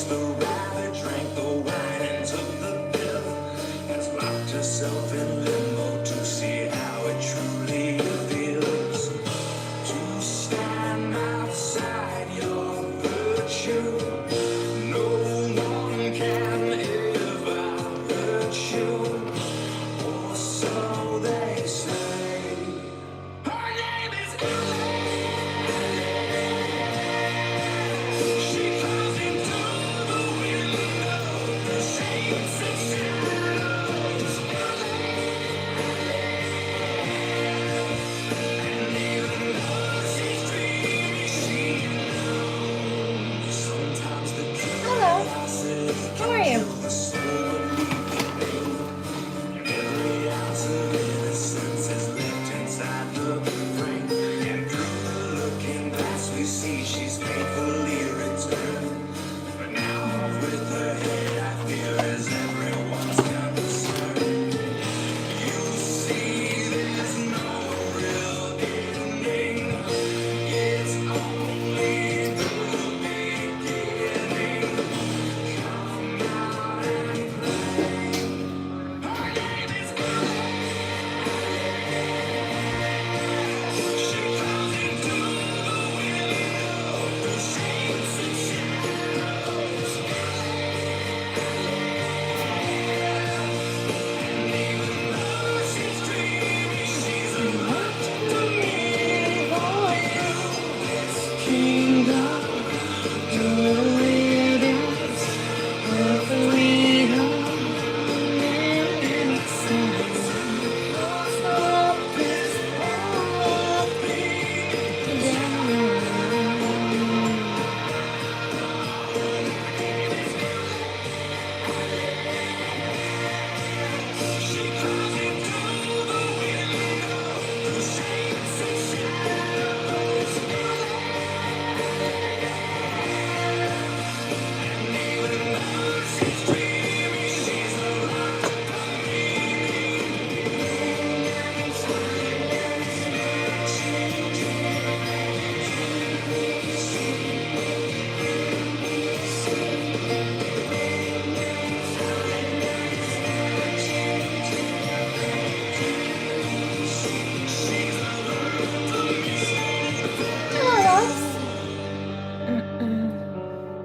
the rabbit, drank the wine and took the pill. Has locked herself in limbo to see how it truly feels to stand outside your virtue. No one can ever hurt you, or so they say. Her name is she comes into the window, the shapes and shadows, and even though she's dreaming, she knows sometimes the curiosity How are you? the soul and every ounce of innocence is left inside the frame. And through the looking glass we see she's faithfully returned. But now with her head I fear is everyone's concern. You see there's no real ending, it's only the beginning. Come out and play. Her name is she comes into the window, the shapes and shadows, and even though she's dreaming, she's about to leave for you. This kingdom, your radiance, your freedom, and excellence. Stop this walking down. She comes into the window, the shapes and shadows, and even though she's dreaming, she's about to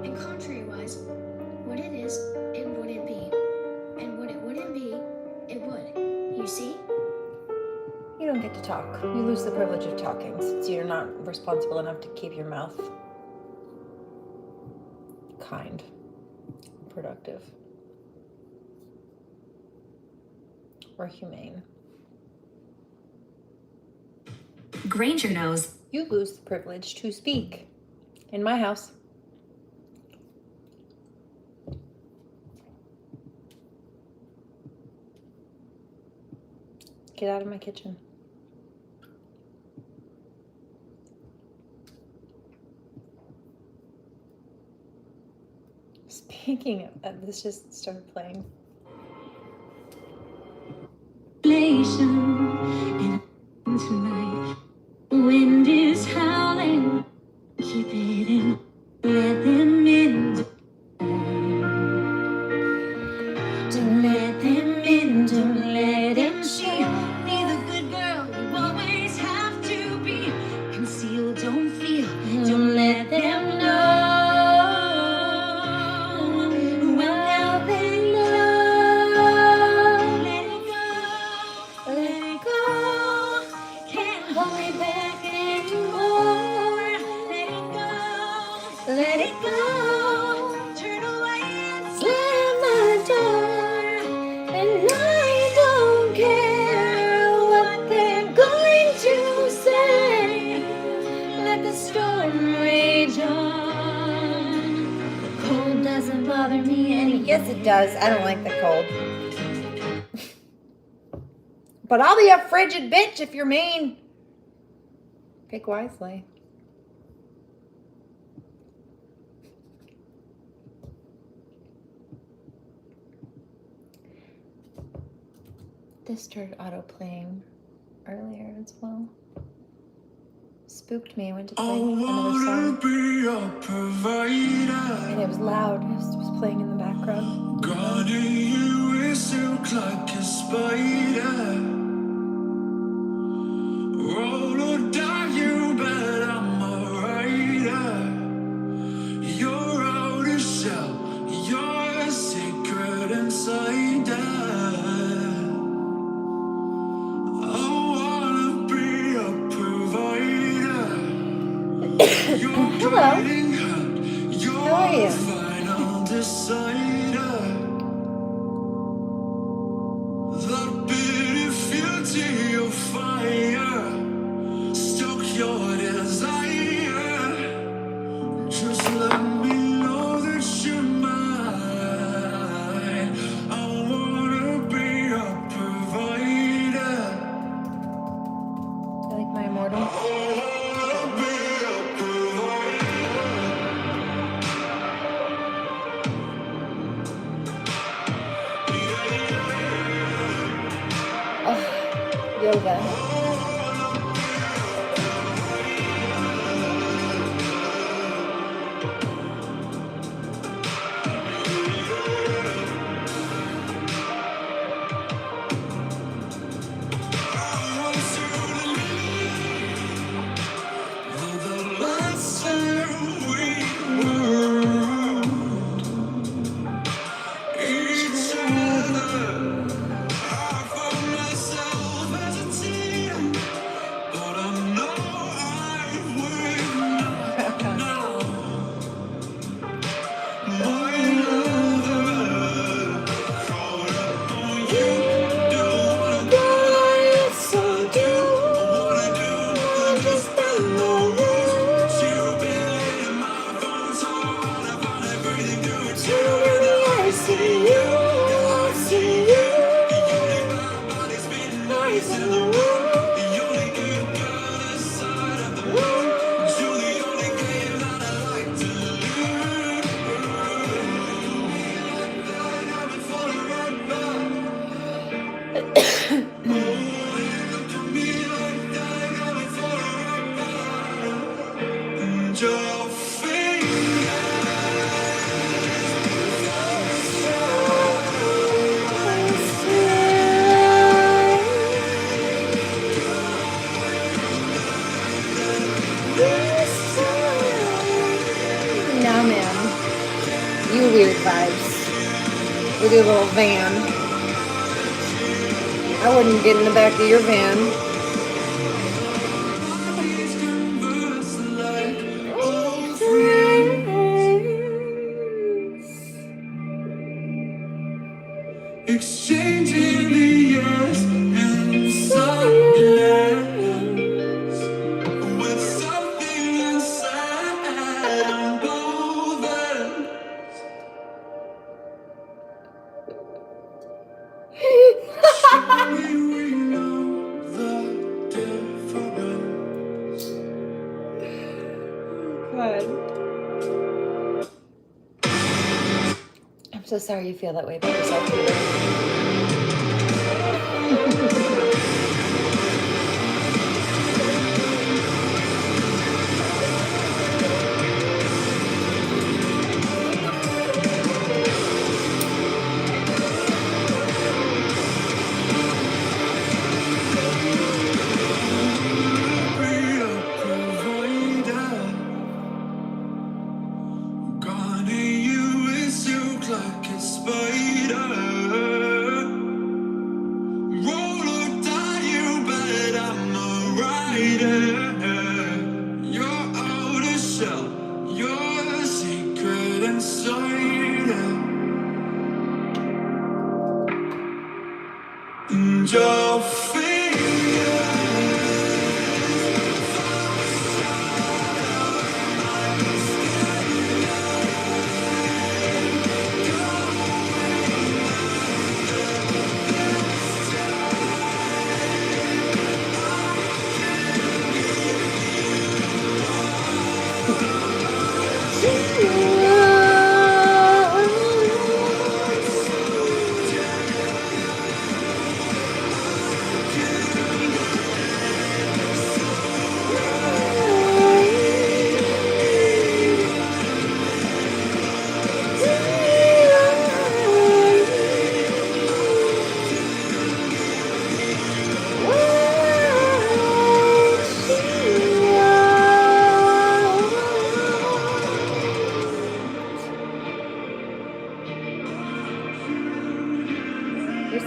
And contrary-wise, what it is, it wouldn't be. And what it wouldn't be, it would. You see? You don't get to talk. You lose the privilege of talking since you're not responsible enough to keep your mouth kind, productive, or humane. Granger knows. You lose the privilege to speak. In my house. Get out of my kitchen. Speaking of, this just started playing. And tonight, wind is howling. Keep it in. Let them in. Don't let them in. Don't let them see. Be the good girl you always have to be. Conceal, don't feel. Don't let them know. Well, now they know. Let it go. Let it go. Can't hold me back anymore. Let it go. Let it go. Turn away and slam the door. And I don't care what they're going to say. Let the storm rage on. Cold doesn't bother me any. Yes, it does. I don't like the cold. But I'll be a frigid bitch if you're mean. Pick wisely. This started auto-playing earlier as well. Spooked me. I went to play another song. be a provider. And It was loud. It was playing in the background. Gone you is silk like a spider. Roll or die, you bet I'm a rider. You're out of shell, you're a secret insider. I wanna be a provider. You're Hello. guiding hand, you're How are you? the final decider. That bitter fury of fire, stoke your desire. Just let me know that you're mine. I wanna be a provider. You like my immortal? I wanna be a provider. Oh, yoga. Now, man, you weird vibes with your little van. I wouldn't get in the back of your van. Exchanging the years in silence, with something inside on both ends. Surely we know the difference. God. I'm so sorry you feel that way about yourself, Peter. Be a provider. Gone you is silk like a spider. Roll or die, you bet I'm a rider. You're out of shell, you're a secret insider. And your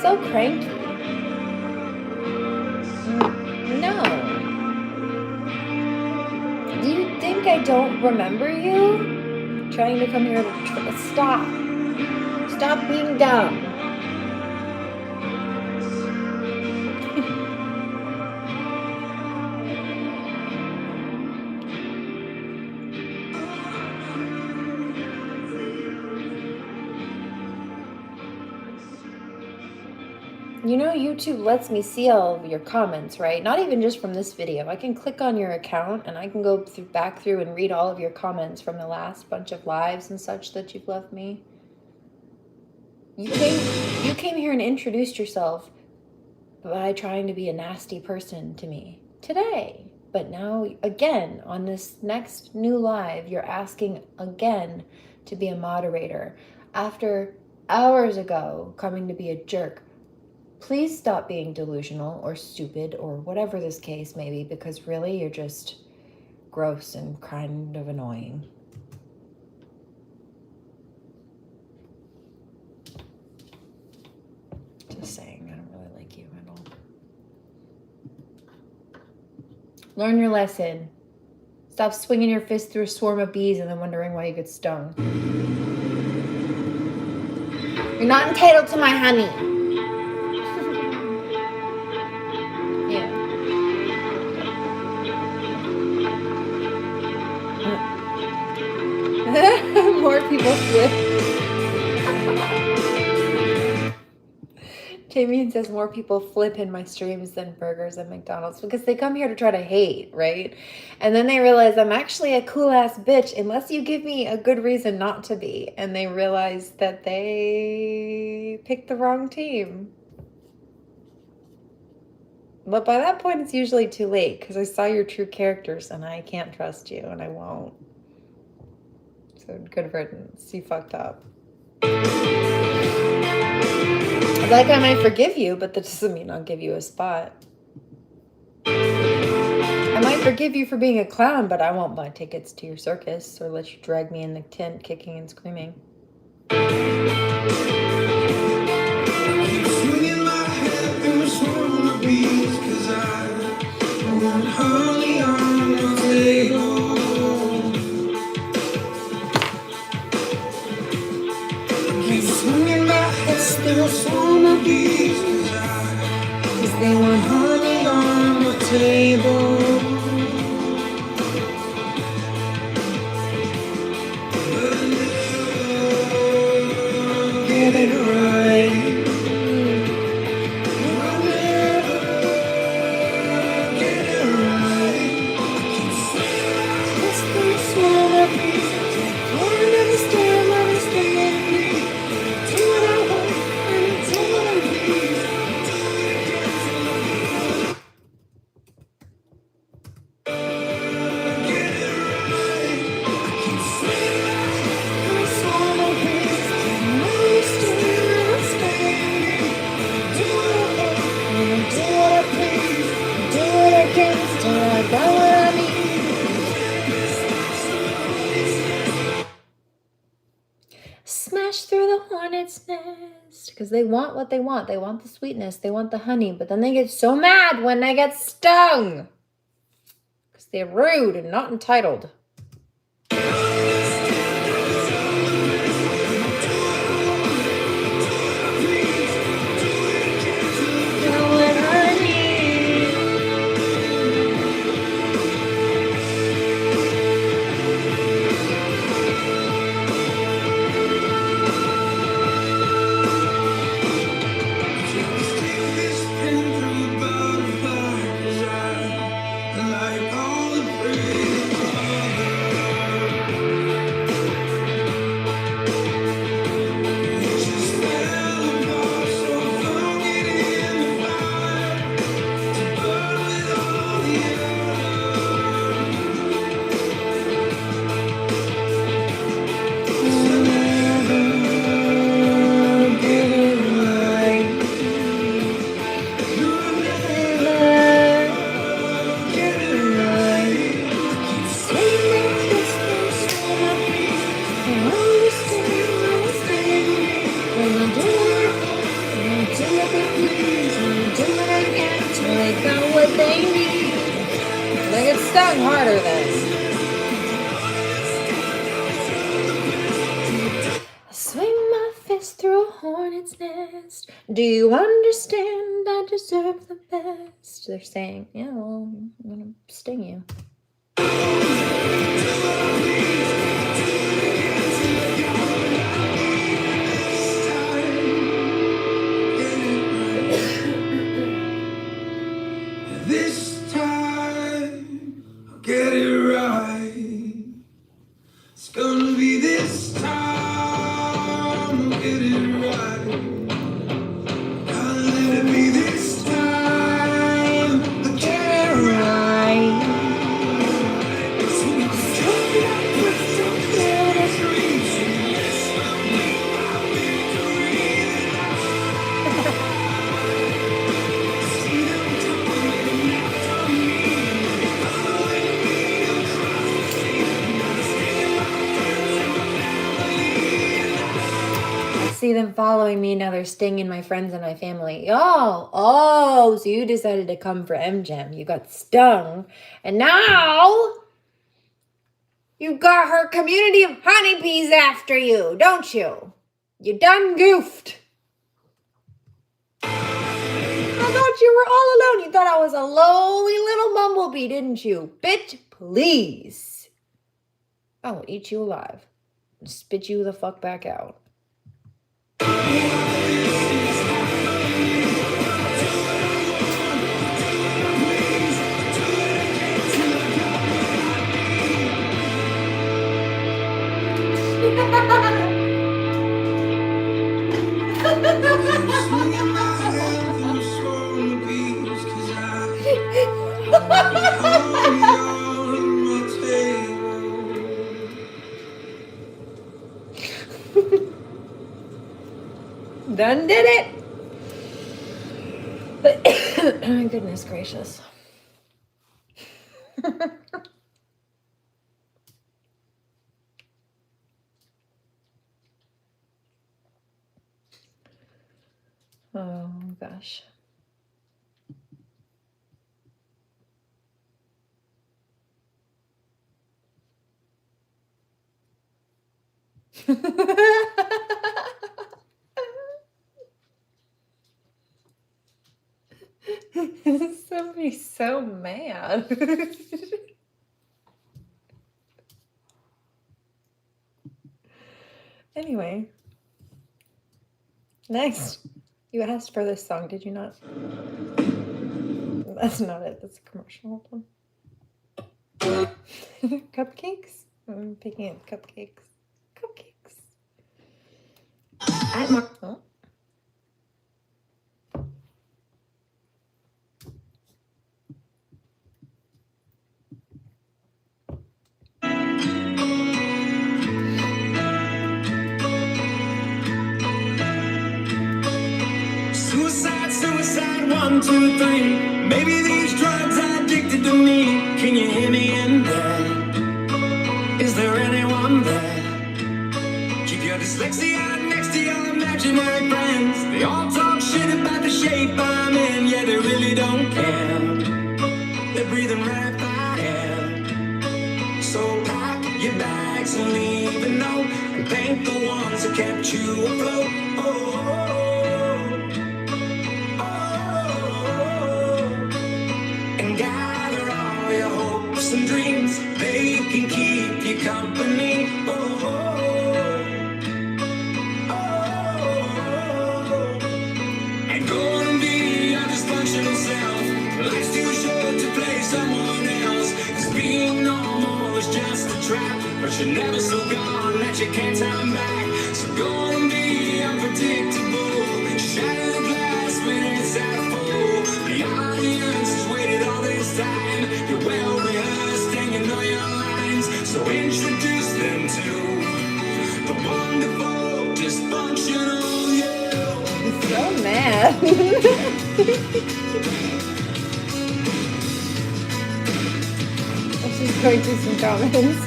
So cranky. No. Do you think I don't remember you? Trying to come here to stop. Stop being dumb. You know, YouTube lets me see all of your comments, right? Not even just from this video. I can click on your account and I can go back through and read all of your comments from the last bunch of lives and such that you've left me. You came here and introduced yourself by trying to be a nasty person to me today. But now, again, on this next new live, you're asking again to be a moderator. After hours ago coming to be a jerk. Please stop being delusional or stupid or whatever this case may be, because really you're just gross and kind of annoying. Just saying, I don't really like you at all. Learn your lesson. Stop swinging your fist through a swarm of bees and then wondering why you get stung. You're not entitled to my honey. More people flip. Jamie says more people flip in my streams than burgers at McDonald's because they come here to try to hate, right? And then they realize I'm actually a cool ass bitch unless you give me a good reason not to be. And they realize that they picked the wrong team. But by that point, it's usually too late because I saw your true characters and I can't trust you and I won't. So good riddance. You fucked up. Like I might forgive you, but that doesn't mean I'll give you a spot. I might forgive you for being a clown, but I won't buy tickets to your circus or let you drag me in the tent kicking and screaming. Swinging my head through a swarm of bees, 'cause I want honey on the table. Swinging my head through a swarm of bees, 'cause they want honey on the table. But never get it right. I'll never get it right. It's the swarm of bees. Can't understand me. Smash through the hornet's nest. Because they want what they want. They want the sweetness. They want the honey. But then they get so mad when they get stung. Because they're rude and not entitled. Like all the pretty going harder then. I swing my fist through a hornet's nest. Do you understand? I deserve the best. They're saying, yeah, well, I'm gonna sting you. This time, I'll get it right. It's gonna be this time, I'll get it right. Gotta let it be this time, I'll get it right. See them following me, now they're stinging my friends and my family. Oh, so you decided to come for MGem. You got stung. And now you got her community of honeybees after you, don't you? You done goofed. I thought you were all alone. You thought I was a lowly little bumblebee, didn't you? Bitch, please. I will eat you alive and spit you the fuck back out. Done did it. Goodness gracious. Oh gosh. Somebody's so mad. Anyway, next. You asked for this song, did you not? That's not it. That's a commercial. Cupcakes? I'm picking up cupcakes. Cupcakes. At Mark. Oh. Suicide, 1, 2, 3. Maybe these drugs are addicted to me. Can you hear me in there? Is there anyone there? Keep your dyslexia next to your imaginary friends. They all talk shit about the shape I'm in. Yeah, they really don't care. They're breathing right by air. So pack your bags and leave a note, and thank the ones that kept you afloat. And dreams, they can keep you company. And gonna be your dysfunctional self. Life's too short to play someone else. 'Cause being normal is just a trap, but you're never so gone that you can't turn back. So gonna be unpredictable. Shatter the glass when it's half full. The audience has waited all this time. You're well rehearsed and you know your lines. So introduce them to the wonderful, dysfunctional you. So mad. Let's just go through some comments.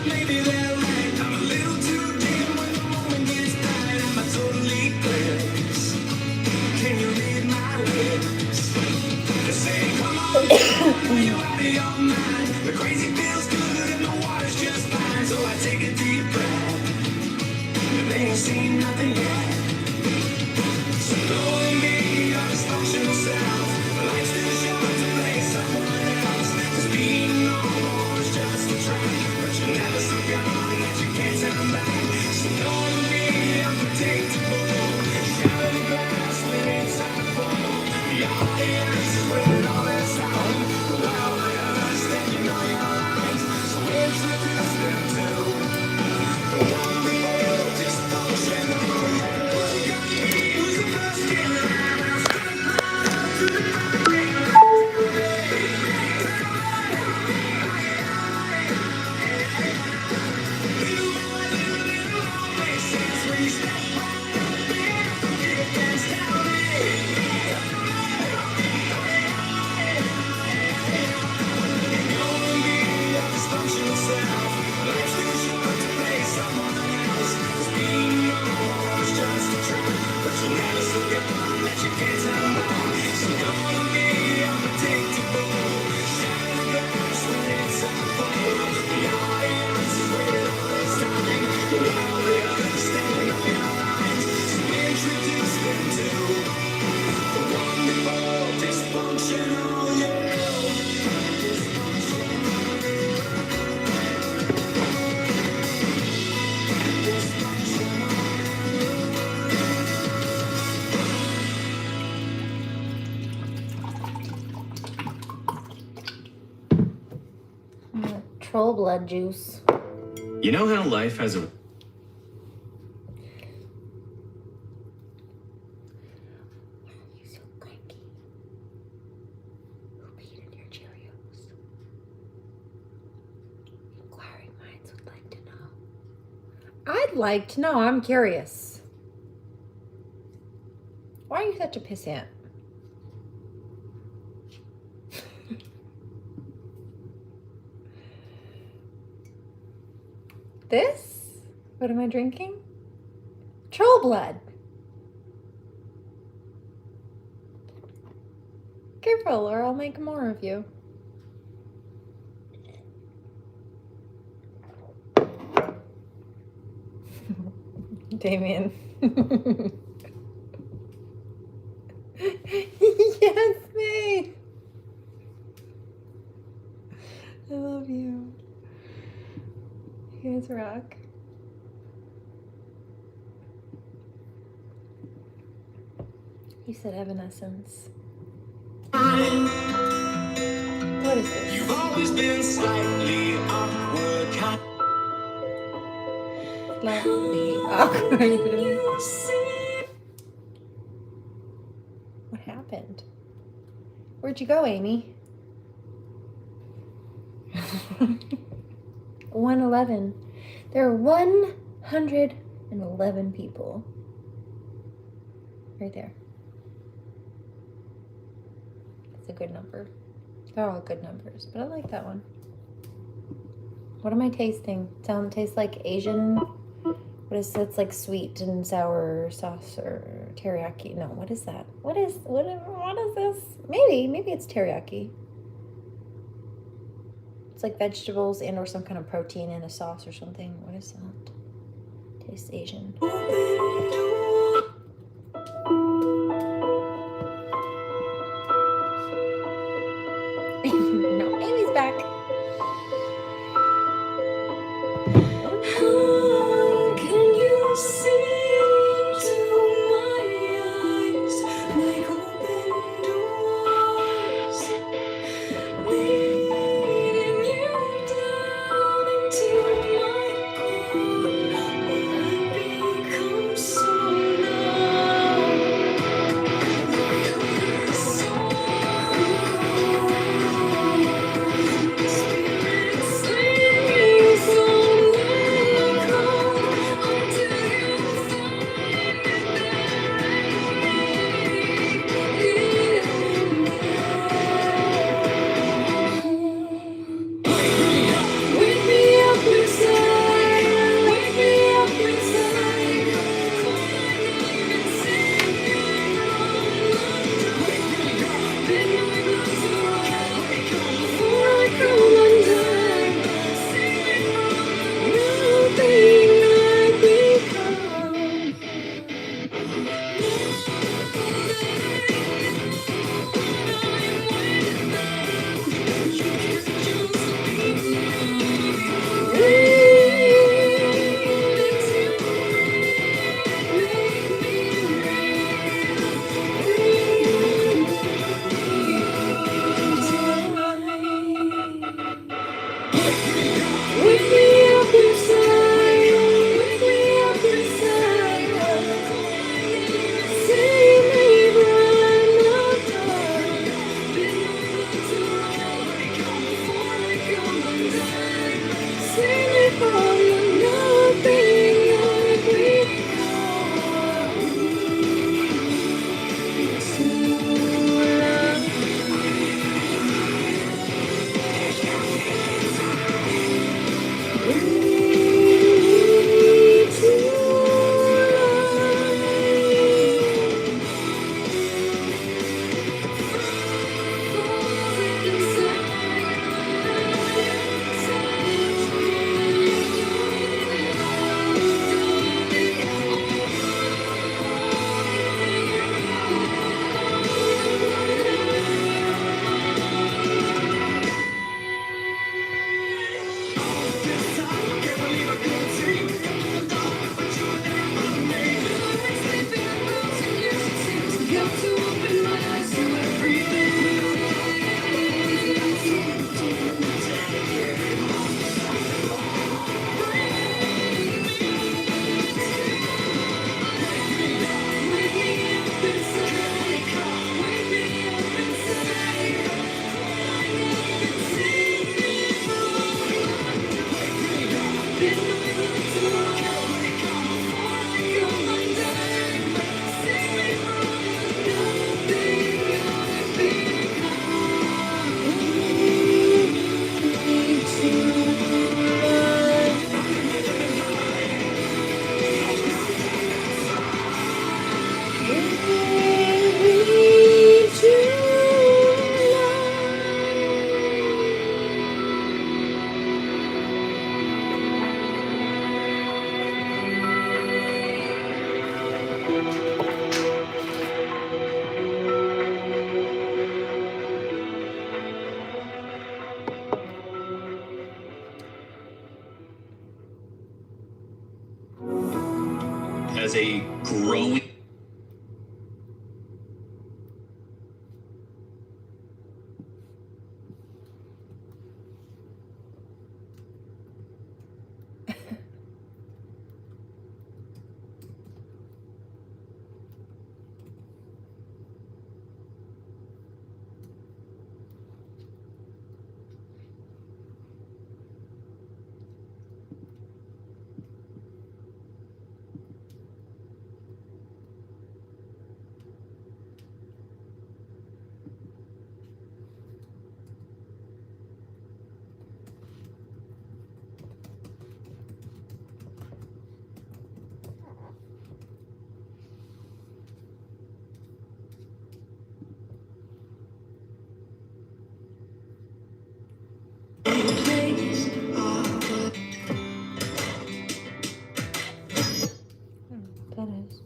Maybe they're right. I'm a little too dim when the moment gets tight. I'm a totally clear. Can you read my lips? They say ain't seen nothing yet. So knowing me, your dysfunctional self, life's too short to play someone else. 'Cause being normal is just a trap, but you're never so gone that you can't turn back. So knowing me, unpredictable, shatter the glass when it's time to fall. The audience is waiting all this time. The world hurts, then you know you're right. So introduce them to the one before dysfunctional. Who's the first in line? Troll blood juice. You know how life has a... Why are you so cranky? Who peed in your Cheerios? Inquiring minds would like to know. I'd like to know. I'm curious. Why are you such a pissant? This? What am I drinking? Troll blood. Careful, or I'll make more of you. Damien. Yes, me. I love you. You guys rock. You said Evanescence. What is this? You've always been slightly awkward, Slightly awkward. What happened? Where'd you go, Amy? 111. There are 111 people. Right there. That's a good number. They're all good numbers, but I like that one. What am I tasting? It tastes like Asian. What is that? It's like sweet and sour sauce or teriyaki. No, what is that? What is this? Maybe it's teriyaki. It's like vegetables and or some kind of protein in a sauce or something. What is that? Tastes Asian. No, Amy's back. How can you see into my eyes like open doors, leading you down into my core? Will I become so As a growing That is.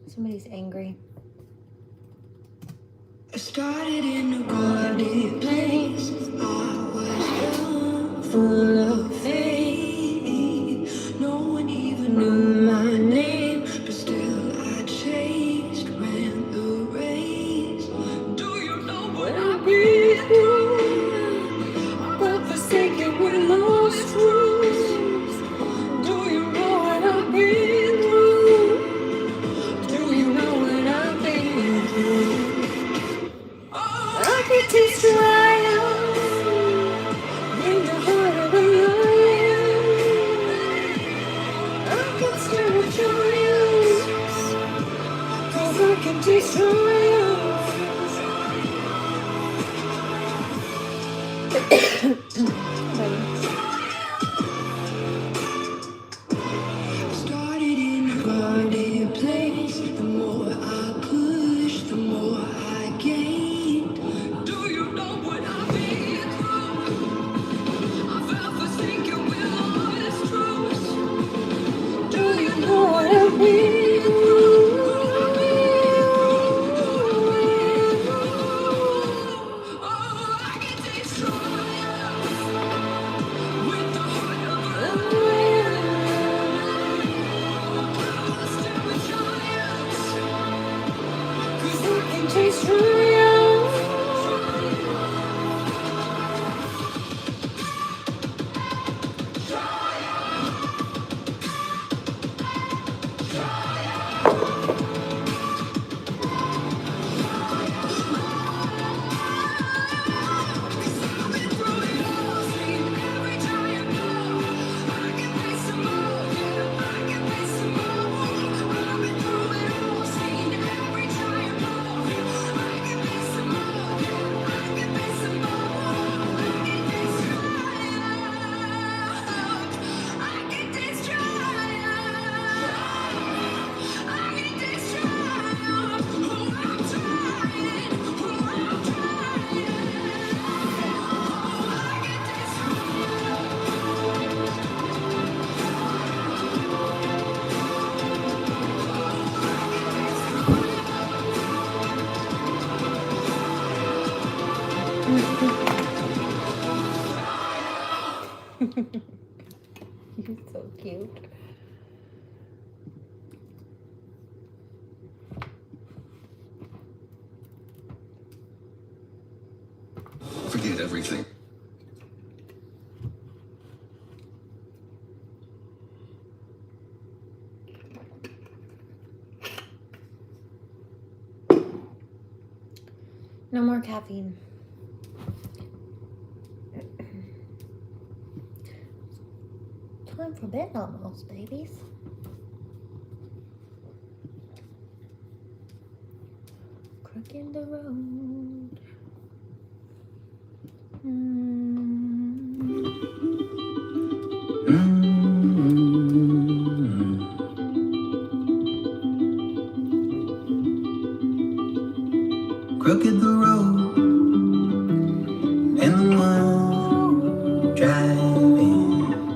Somebody's angry. I started in a guarded place. I was young, full of faith. No one even knew my name, but still I chased, ran the race. Do you know what I've been through? But forsaken with lost truths. Do you know what I've been through? Do you know what I've been through? I can taste triumph in the heart of a lion. I can stir up joyous, 'cause I can taste triumph. Started in a guarded place. The more I push, the more I gain. Do you know what I've been through? I felt forsaken with lost truths. Do you know what I've been through? Oh, I can taste triumph You're so cute. Forget everything. No more caffeine. Time for bed almost, babies. Crook in the road. Crooked the road, and the one driving.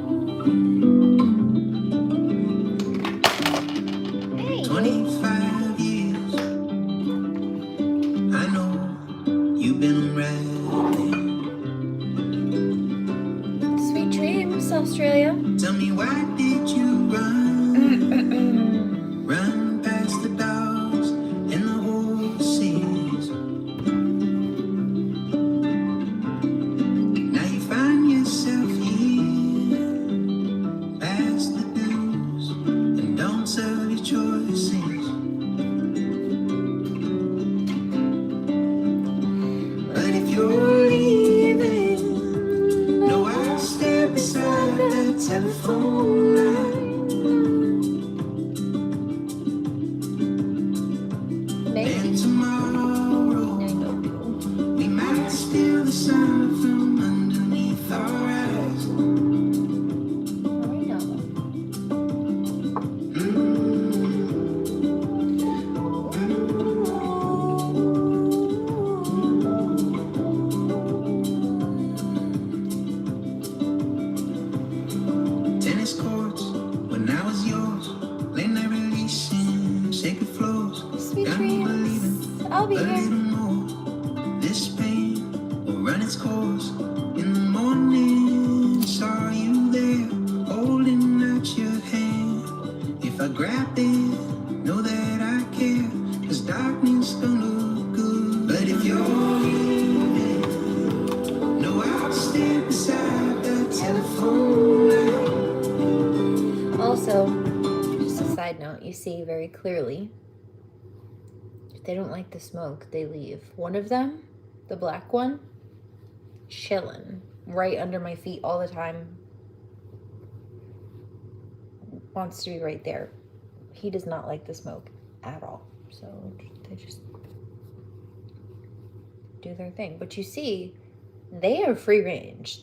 Hey. 25 years, I know you've been riding. Sweet dreams, Australia. Tell me, why did you run? Run past the dogs and the horses. Now you find yourself here, past the do's and don'ts of your choices. But if you're leaving, no, I'll stand beside that telephone line. Maybe. And tomorrow, I don't know. we might steal the sun from underneath our eyes. I know. Tennis courts, when I was yours, late night releasing, shaky floors. Sweet Got me dreams. believing I'll be a here. little more. This pain will run its course. In the morning, saw you there, holding out your hand. If I grabbed it, know that I care, 'cause darkness don't look good. But if you're leaving, no, I'll stand beside that telephone line. Also, just a side note, you see very clearly, if they don't like the smoke, they leave. One of them, the black one, chilling right under my feet all the time. Wants to be right there. He does not like the smoke at all. So they just do their thing. But you see, they are free range.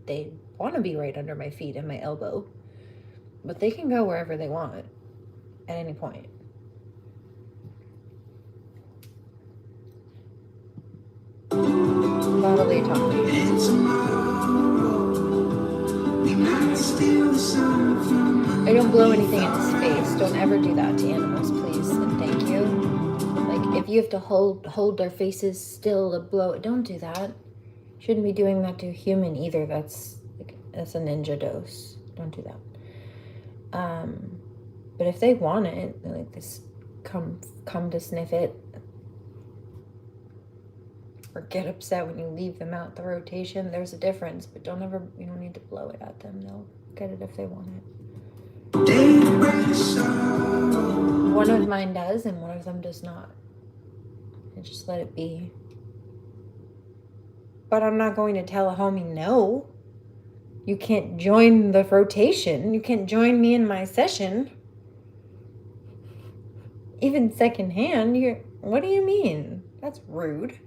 They want to be right under my feet and my elbow. But they can go wherever they want at any point. Bodily autonomy. And tomorrow, we might steal the sun from I don't blow anything into space. Don't ever do that to animals, please. And thank you. Like, if you have to hold their faces still to blow it, don't do that. Shouldn't be doing that to a human either. That's a ninja dose. Don't do that. But if they want it, like this, come to sniff it, or get upset when you leave them out the rotation, there's a difference. But don't ever, you don't need to blow it at them. They'll get it if they want it. One of mine does, and one of them does not. And just let it be. But I'm not going to tell a homie no. You can't join the rotation. You can't join me in my session. Even secondhand. What do you mean? That's rude.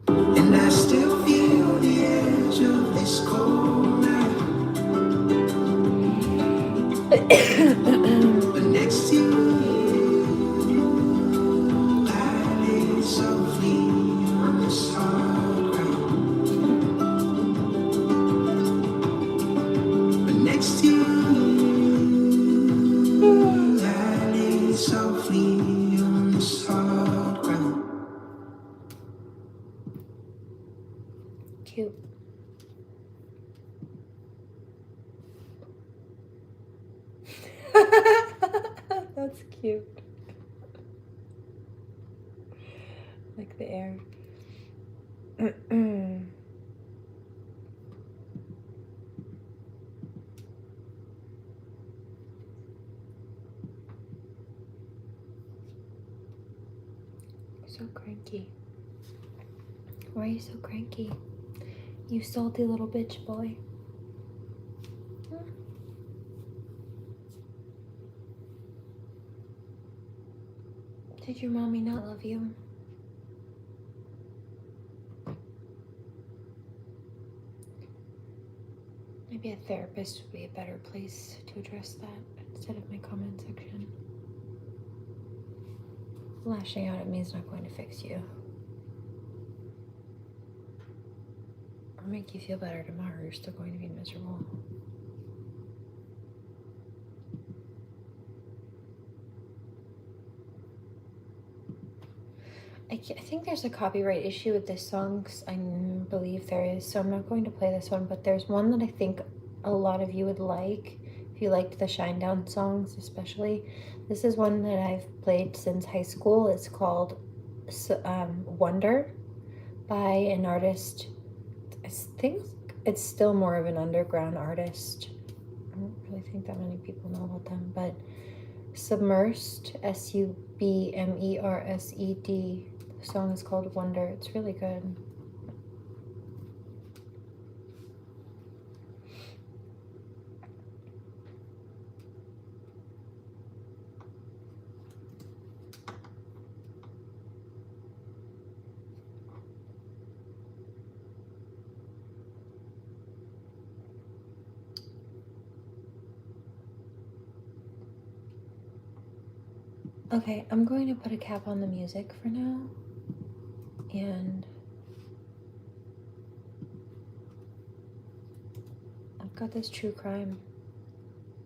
And I still feel the edge of this cold night. But next to you, I lay softly on this hard ground. But next to you, I lay softly on this hard ground. Cute. cute. Like the air. So cranky. Why are you so cranky? You salty little bitch boy. Hmm? Did your mommy not love you? Maybe a therapist would be a better place to address that instead of my comment section. Lashing out at me is not going to fix you. Or make you feel better tomorrow. You're still going to be miserable. I think there's a copyright issue with this song. I believe there is, so I'm not going to play this one, but there's one that I think a lot of you would like, if you liked the Shinedown songs especially. This is one that I've played since high school. It's called Wonder by an artist. I think it's still more of an underground artist. I don't really think that many people know about them, but Submersed, Submersed. The song is called Wonder. It's really good. Okay, I'm going to put a cap on the music for now. And I've got this true crime.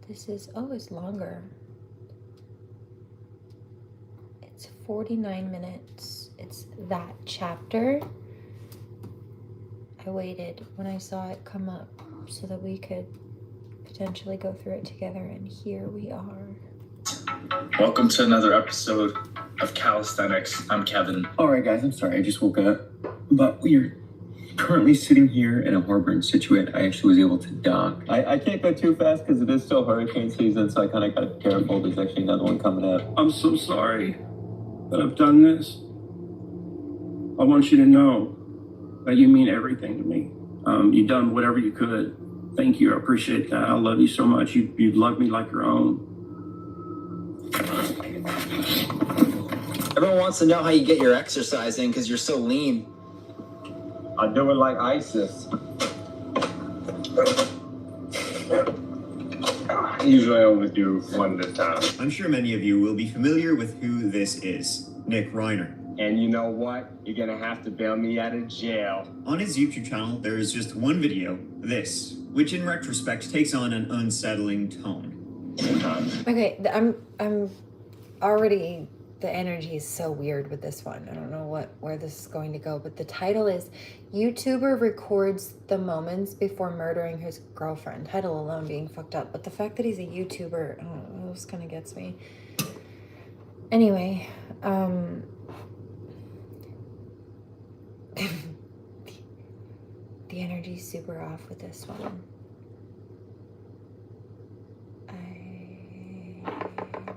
This is, oh, it's longer. It's 49 minutes. It's that chapter. I waited when I saw it come up so that we could potentially go through it together, and here we are. Welcome to another episode of Calisthenics. I'm Kevin. Alright guys, I'm sorry, I just woke up. But we're currently sitting here in a harbor in Situate. I actually was able to dock. I can't go too fast because it is still hurricane season, so I kind of got to be careful. There's actually another one coming up. I'm so sorry that I've done this. I want you to know that you mean everything to me. You've done whatever you could. Thank you, I appreciate that. I love you so much. You love me like your own. Everyone wants to know how you get your exercise in because you're so lean. I do it like ISIS. Usually I only do one at a time. I'm sure many of you will be familiar with who this is, Nick Reiner. And you know what? You're gonna have to bail me out of jail. On his YouTube channel, there is just one video, this, which in retrospect takes on an unsettling tone. Okay, I'm already, the energy is so weird with this one. I don't know where this is going to go, but the title is YouTuber records the moments before murdering his girlfriend. Title alone being fucked up, but the fact that he's a YouTuber, I don't know, this kind of gets me. Anyway, the energy's super off with this one.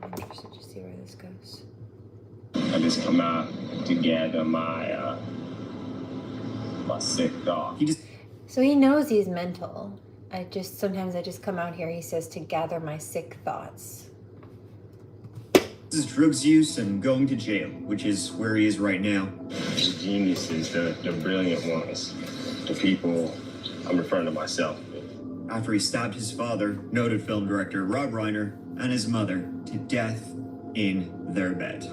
I'm interested to see where this goes. I just come out to gather my sick dog. So he knows he's mental. Sometimes I just come out here, he says, to gather my sick thoughts. This is drugs use and going to jail, which is where he is right now. The geniuses, the brilliant ones, the people I'm referring to myself. After he stabbed his father, noted film director Rob Reiner, and his mother to death in their bed.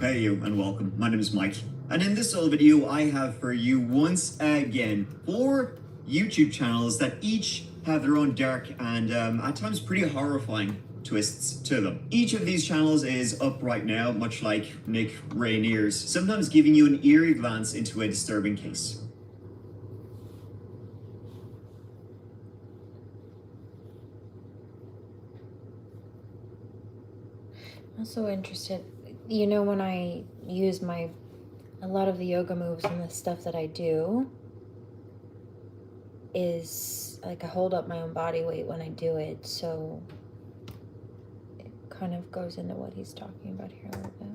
Hey you, and welcome. My name is Mike. And in this little video, I have for you, once again, 4 YouTube channels that each have their own dark and at times pretty horrifying twists to them. Each of these channels is up right now, much like Nick Rainer's, sometimes giving you an eerie glance into a disturbing case. Also interested, you know, when I use a lot of the yoga moves and the stuff that I do is like I hold up my own body weight when I do it, so it kind of goes into what he's talking about here a little bit.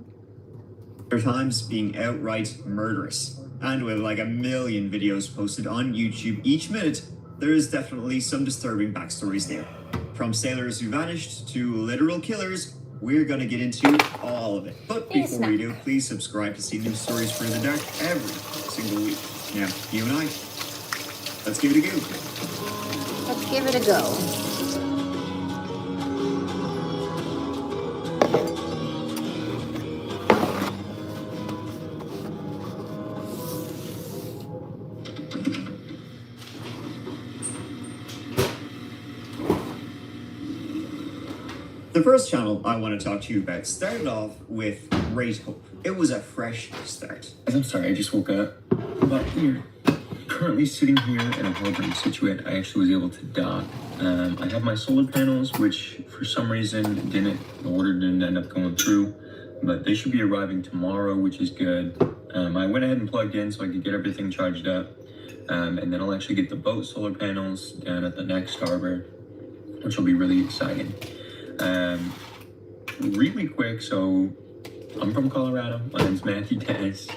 There are times being outright murderous. And with like 1 million videos posted on YouTube each minute, there is definitely some disturbing backstories there. From sailors who vanished to literal killers, we're gonna get into all of it. But before we do, please subscribe to see new stories for the dark every single week. Now, you and I, let's give it a go. Let's give it a go. The first channel I want to talk to you about started off with Great Hope. It was a fresh start. I'm sorry, I just woke up. But we're currently sitting here in a harbor in Situate. I actually was able to dock. I have my solar panels, which for some reason didn't end up going through. But they should be arriving tomorrow, which is good. I went ahead and plugged in so I could get everything charged up. And then I'll actually get the boat solar panels down at the next harbor, which will be really exciting. Really quick, so I'm from Colorado. My name's Matthew Dennis.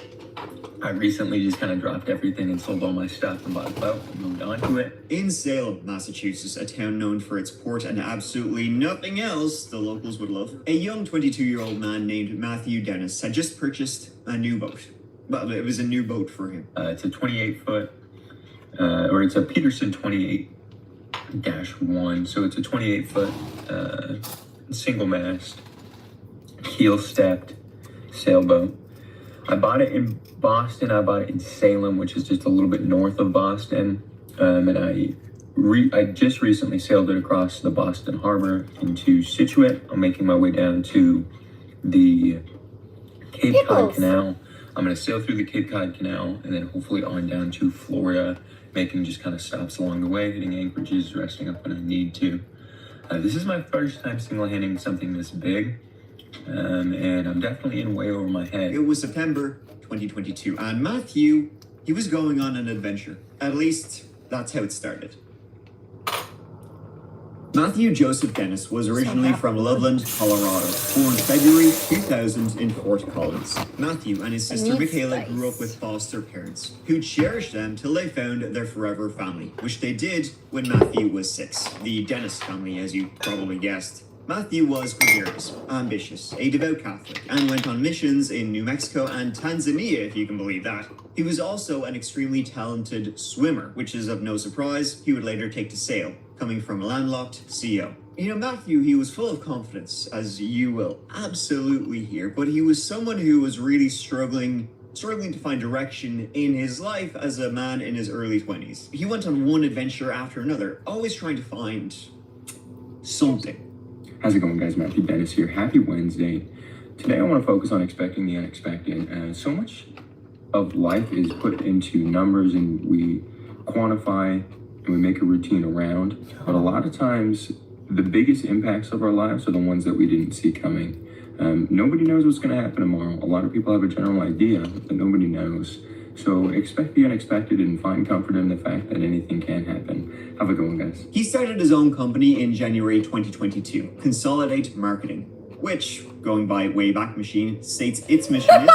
I recently just kind of dropped everything and sold all my stuff and bought a boat and moved on to it. In Salem, Massachusetts, a town known for its port and absolutely nothing else the locals would love, a young 22-year-old man named Matthew Dennis had just purchased a new boat. Well, it was a new boat for him. It's a 28-foot, or it's a Peterson 28-1, so it's a 28-foot single mast, heel stepped sailboat. I bought it in Boston. I bought it in Salem, which is just a little bit north of Boston. And I just recently sailed it across the Boston Harbor into Situate. I'm making my way down to the Cape Cod Canal. I'm going to sail through the Cape Cod Canal and then hopefully on down to Florida, making just kind of stops along the way, hitting anchorages, resting up when I need to. This is my first time single-handling something this big, and I'm definitely in way over my head. It was September 2022, and Matthew, he was going on an adventure. At least, that's how it started. Matthew Joseph Dennis was originally from Loveland, Colorado, born February 2000 in Fort Collins. Matthew and his sister Michaela grew up with foster parents, who cherished them till they found their forever family, which they did when Matthew was 6. The Dennis family, as you probably guessed. Matthew was gregarious, ambitious, a devout Catholic, and went on missions in New Mexico and Tanzania, if you can believe that. He was also an extremely talented swimmer, which is of no surprise. He would later take to sail, coming from a landlocked CO. You know, Matthew, he was full of confidence, as you will absolutely hear, but he was someone who was really struggling to find direction in his life as a man in his early 20s. He went on one adventure after another, always trying to find something. How's it going, guys? Matthew Dennis here. Happy Wednesday. Today I want to focus on expecting the unexpected. So much of life is put into numbers and we quantify and we make a routine around. But a lot of times, the biggest impacts of our lives are the ones that we didn't see coming. Nobody knows what's going to happen tomorrow. A lot of people have a general idea, but nobody knows. So expect the unexpected and find comfort in the fact that anything can happen. Have a good one, guys. He started his own company in January 2022, Consolidate Marketing, which, going by Wayback Machine, states its mission is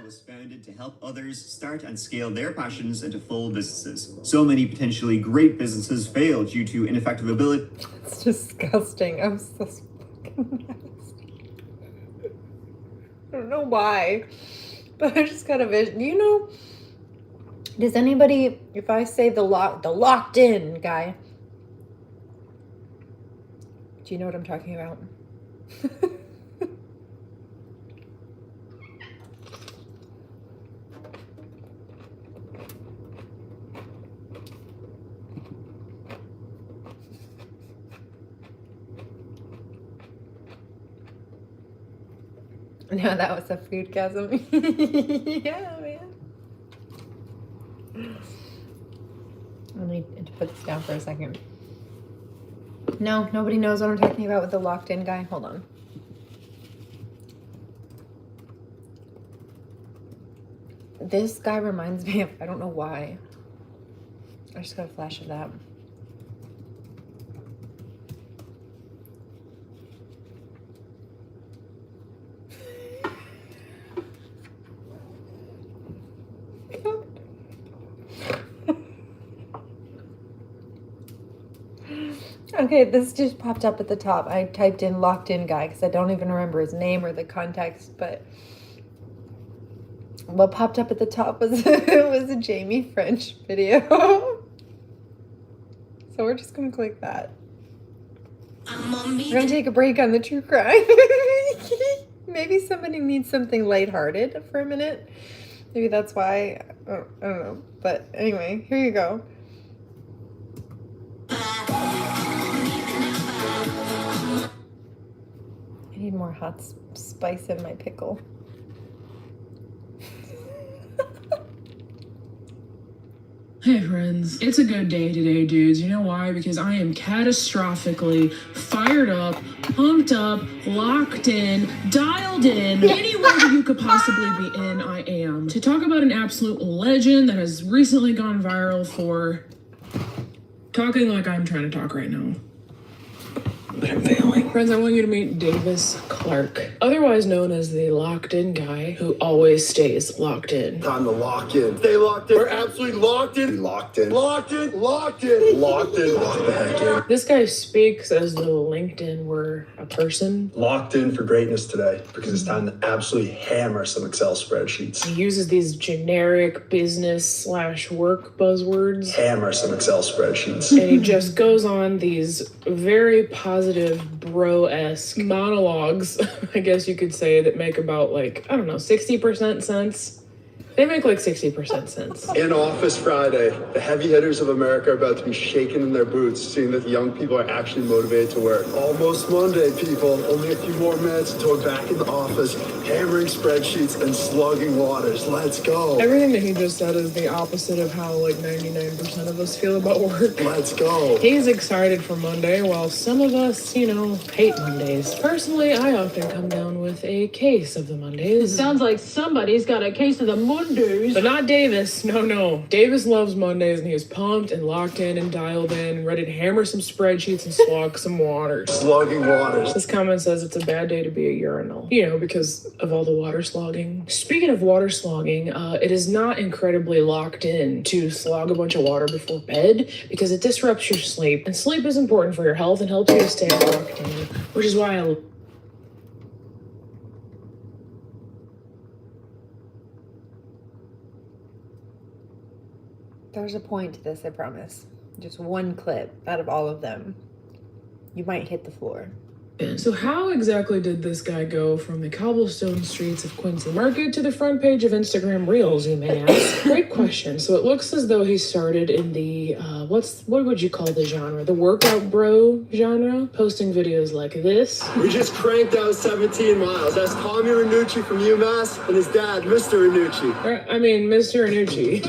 was founded to help others start and scale their passions into full businesses. So many potentially great businesses fail due to ineffective ability. It's disgusting. I'm so fucking nasty. I don't know why, but I just got a vision. You know, does anybody, if I say the locked in guy, do you know what I'm talking about? No, that was a foodgasm. Yeah, man. I need to put this down for a second. No, nobody knows what I'm talking about with the locked in guy. Hold on. This guy reminds me of, I don't know why. I just got a flash of that. Okay, this just popped up at the top. I typed in locked in guy because I don't even remember his name or the context, but what popped up at the top was was a Jamie French video. So we're just gonna click that. We're gonna take a break on the true crime. Maybe somebody needs something lighthearted for a minute. Maybe that's why. I don't know. But anyway, here you go. I need more hot spice in my pickle. Hey friends, it's a good day today, dudes. You know why? Because I am catastrophically fired up, pumped up, locked in, dialed in, anywhere that you could possibly be in, I am. To talk about an absolute legend that has recently gone viral for talking like I'm trying to talk right now. But I'm failing. Friends, I want you to meet Davis Clark, otherwise known as the locked in guy who always stays locked in. Time to lock in. Stay locked in. We're absolutely locked in. Locked in. Locked in. Locked in. Locked in. Locked the heck in. This guy speaks as though LinkedIn were a person. Locked in for greatness today because it's time to absolutely hammer some Excel spreadsheets. He uses these generic business/work buzzwords. Hammer some Excel spreadsheets. And he just goes on these very positive bro-esque monologues, I guess you could say, that make about like, I don't know, 60% sense. They make like 60% sense. In Office Friday, the heavy hitters of America are about to be shaken in their boots, seeing that the young people are actually motivated to work. Almost Monday, people. Only a few more minutes until we're back in the office, hammering spreadsheets and slugging waters. Let's go. Everything that he just said is the opposite of how like 99% of us feel about work. Let's go. He's excited for Monday, while some of us, hate Mondays. Personally, I often come down with a case of the Mondays. Sounds like somebody's got a case of the Mondays. But not Davis. No. Davis loves Mondays, and he is pumped and locked in and dialed in and ready to hammer some spreadsheets and slog some waters. Slugging waters. This comment says it's a bad day to be a urinal. Because of all the water slogging. Speaking of water slogging, it is not incredibly locked in to slog a bunch of water before bed because it disrupts your sleep. And sleep is important for your health and helps you to stay locked in, which is why I... There's a point to this, I promise. Just one clip out of all of them. You might hit the floor. So how exactly did this guy go from the cobblestone streets of Quincy Market to the front page of Instagram Reels, you may ask? Great question. So it looks as though he started in the, what would you call the genre? The workout bro genre? Posting videos like this. We just cranked out 17 miles. That's Tommy Ranucci from UMass and his dad, Mr. Ranucci. Mr. Ranucci.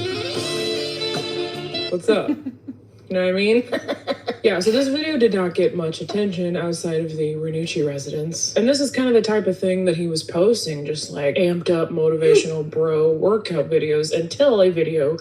What's up? You know what I mean? Yeah, so this video did not get much attention outside of the Ranucci residence. And this is kind of the type of thing that he was posting, just like amped up motivational bro workout videos, until a video,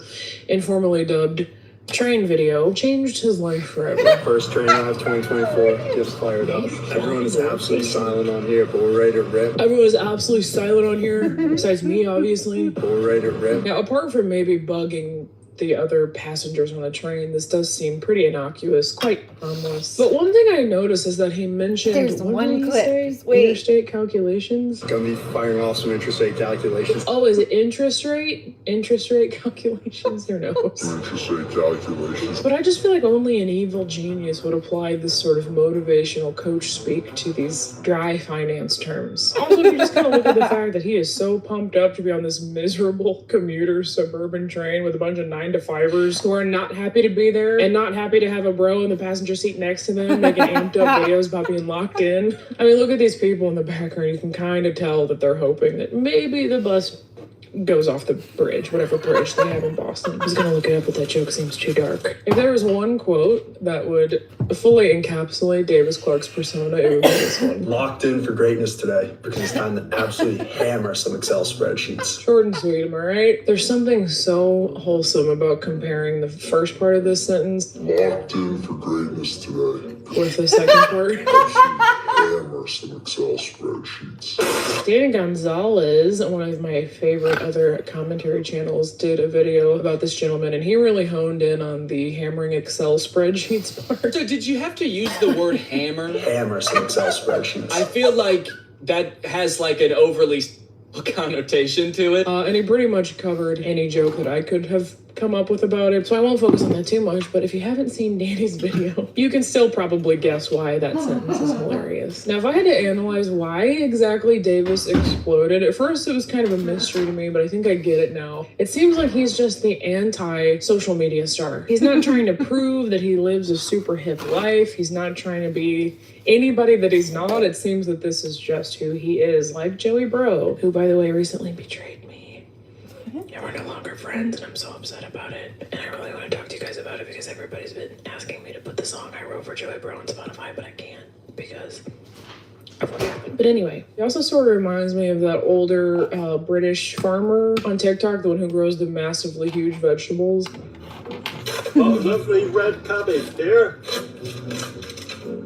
informally dubbed train video, changed his life forever. First train live 2024, just fired up. Everyone is absolutely silent on here, but we're ready to rip. Everyone is absolutely silent on here, besides me, obviously. But we're ready to rip. Now, apart from maybe bugging the other passengers on the train, this does seem pretty innocuous, quite harmless. But one thing I noticed is that he mentioned interstate calculations. Gonna be firing off some interest rate calculations. Oh, is it interest rate? Interest rate calculations? Who knows? Interest rate calculations. But I just feel like only an evil genius would apply this sort of motivational coach speak to these dry finance terms. Also, if you just kind of look at the fact that he is so pumped up to be on this miserable commuter suburban train with a bunch of 9-to-5ers who are not happy to be there and not happy to have a bro in the passenger seat next to them making amped up videos about being locked in. I mean, look at these people in the background. You can kind of tell that they're hoping that maybe the bus goes off the bridge, whatever bridge they have in Boston. I was gonna look it up, but that joke seems too dark. If there was one quote that would fully encapsulate Davis Clark's persona, it would be this one. Locked in for greatness today because it's time to absolutely hammer some Excel spreadsheets. Short and sweet, am I right? There's something so wholesome about comparing the first part of this sentence Locked in for greatness today. with the second part. Hammer some Excel spreadsheets. Dan Gonzalez, one of my favorite other commentary channels, did a video about this gentleman, and he really honed in on the hammering Excel spreadsheets part. So did you have to use the word hammer? Hammer some Excel spreadsheets. I feel like that has like an overly connotation to it. And he pretty much covered any joke that I could have come up with about it, so I won't focus on that too much, but if you haven't seen Danny's video, you can still probably guess why that sentence is hilarious. Now, if I had to analyze why exactly Davis exploded, at first it was kind of a mystery to me, but I think I get it now. It seems like he's just the anti-social media star. He's not trying to prove that he lives a super hip life. He's not trying to be anybody that he's not. It seems that this is just who he is, like Joey Bro, who, by the way, recently betrayed me. And we're no longer friends, and I'm so upset about it. And I really want to talk to you guys about it because everybody's been asking me to put the song I wrote for Joey Bro on Spotify, but I can't because of what happened. But anyway, he also sort of reminds me of that older British farmer on TikTok, the one who grows the massively huge vegetables. Oh, lovely red cabbage, dear.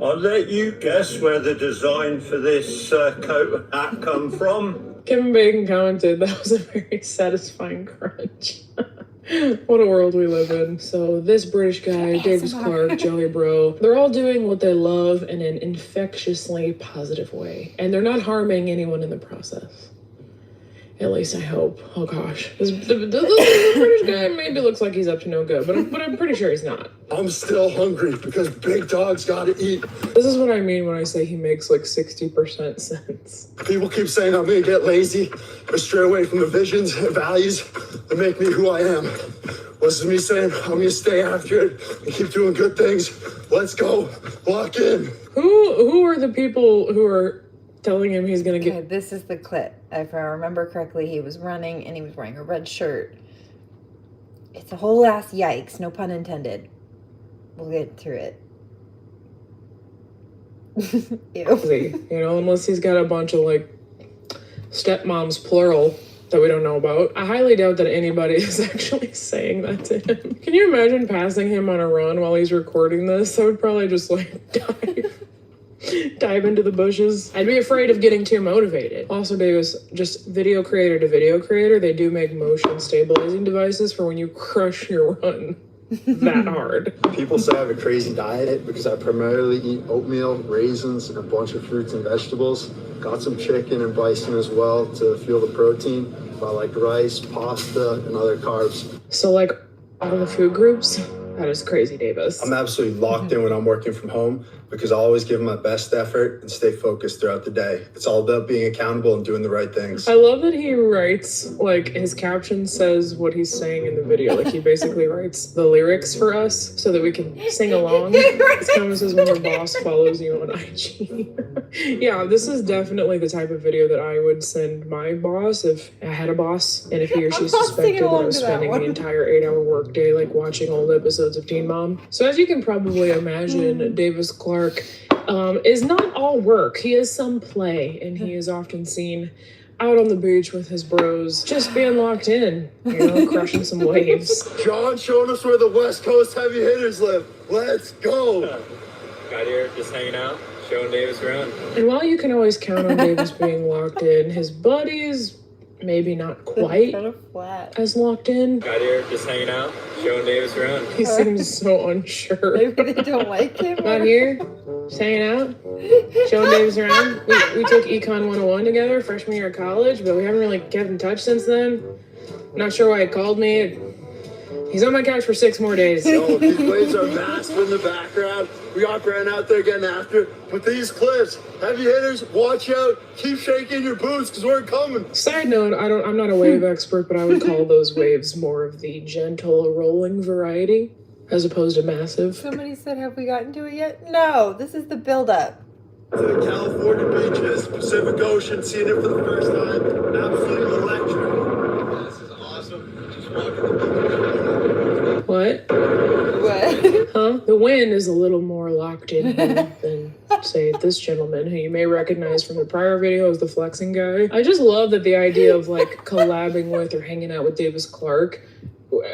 I'll let you guess where the design for this coat hat come from. Kevin Bacon commented, that was a very satisfying crunch. What a world we live in. So this British guy, Davis Clark, Joey Bro, they're all doing what they love in an infectiously positive way. And they're not harming anyone in the process. At least I hope. Oh gosh. This British guy maybe looks like he's up to no good, but I'm pretty sure he's not. I'm still hungry because big dogs gotta eat. This is what I mean when I say he makes like 60% sense. People keep saying I'm gonna get lazy or stray away from the visions and values that make me who I am. This is me saying I'm gonna stay after it and keep doing good things. Let's go. Lock in. Who are the people who are telling him he's gonna get... Okay, this is the clip. If I remember correctly, he was running and he was wearing a red shirt. It's a whole ass yikes, no pun intended. We'll get through it. Ew. You know, unless he's got a bunch of like stepmoms plural that we don't know about. I highly doubt that anybody is actually saying that to him. Can you imagine passing him on a run while he's recording this? I would probably just like dive into the bushes. I'd be afraid of getting too motivated. Also, Davis, just video creator to video creator, they do make motion stabilizing devices for when you crush your run that hard. People say I have a crazy diet because I primarily eat oatmeal, raisins, and a bunch of fruits and vegetables. Got some chicken and bison as well to fuel the protein. But I like rice, pasta, and other carbs. So like all the food groups? That is crazy, Davis. I'm absolutely locked in when I'm working from home because I always give my best effort and stay focused throughout the day. It's all about being accountable and doing the right things. I love that he writes, like, his caption says what he's saying in the video. Like, he basically writes the lyrics for us so that we can sing along. This comment says when your boss follows you on IG. Yeah, this is definitely the type of video that I would send my boss if I had a boss and if he or she suspected that I was spending the entire 8-hour workday, like, watching old episodes of Teen Mom. So as you can probably imagine, Davis Clark is not all work. He is some play, and he is often seen out on the beach with his bros, just being locked in, you know, crushing some waves. John showing us where the West Coast heavy hitters live. Let's go. Got here just hanging out, showing Davis around. And while you can always count on Davis being locked in, his buddies maybe not quite as locked in. Got here just hanging out, showing Davis around. He seems so unsure. Maybe they don't like him. Not here, just hanging out, showing Davis around. We took Econ 101 together freshman year of college, but we haven't really kept in touch since then. Not sure why he called me. He's on my couch for 6 more days. Yo, these waves are massive in the background. We got Brand out there getting after it. But these cliffs, heavy hitters, watch out. Keep shaking your boots because we're coming. Side note, I'm not a wave expert, but I would call those waves more of the gentle rolling variety as opposed to massive. Somebody said, have we gotten to it yet? No, this is the buildup. The California beaches, Pacific Ocean, seeing it for the first time. Absolutely electric. What? What? Huh? The win is a little more locked in than, say, this gentleman, who you may recognize from the prior video as the flexing guy. I just love that the idea of, like, collabing with or hanging out with Davis Clark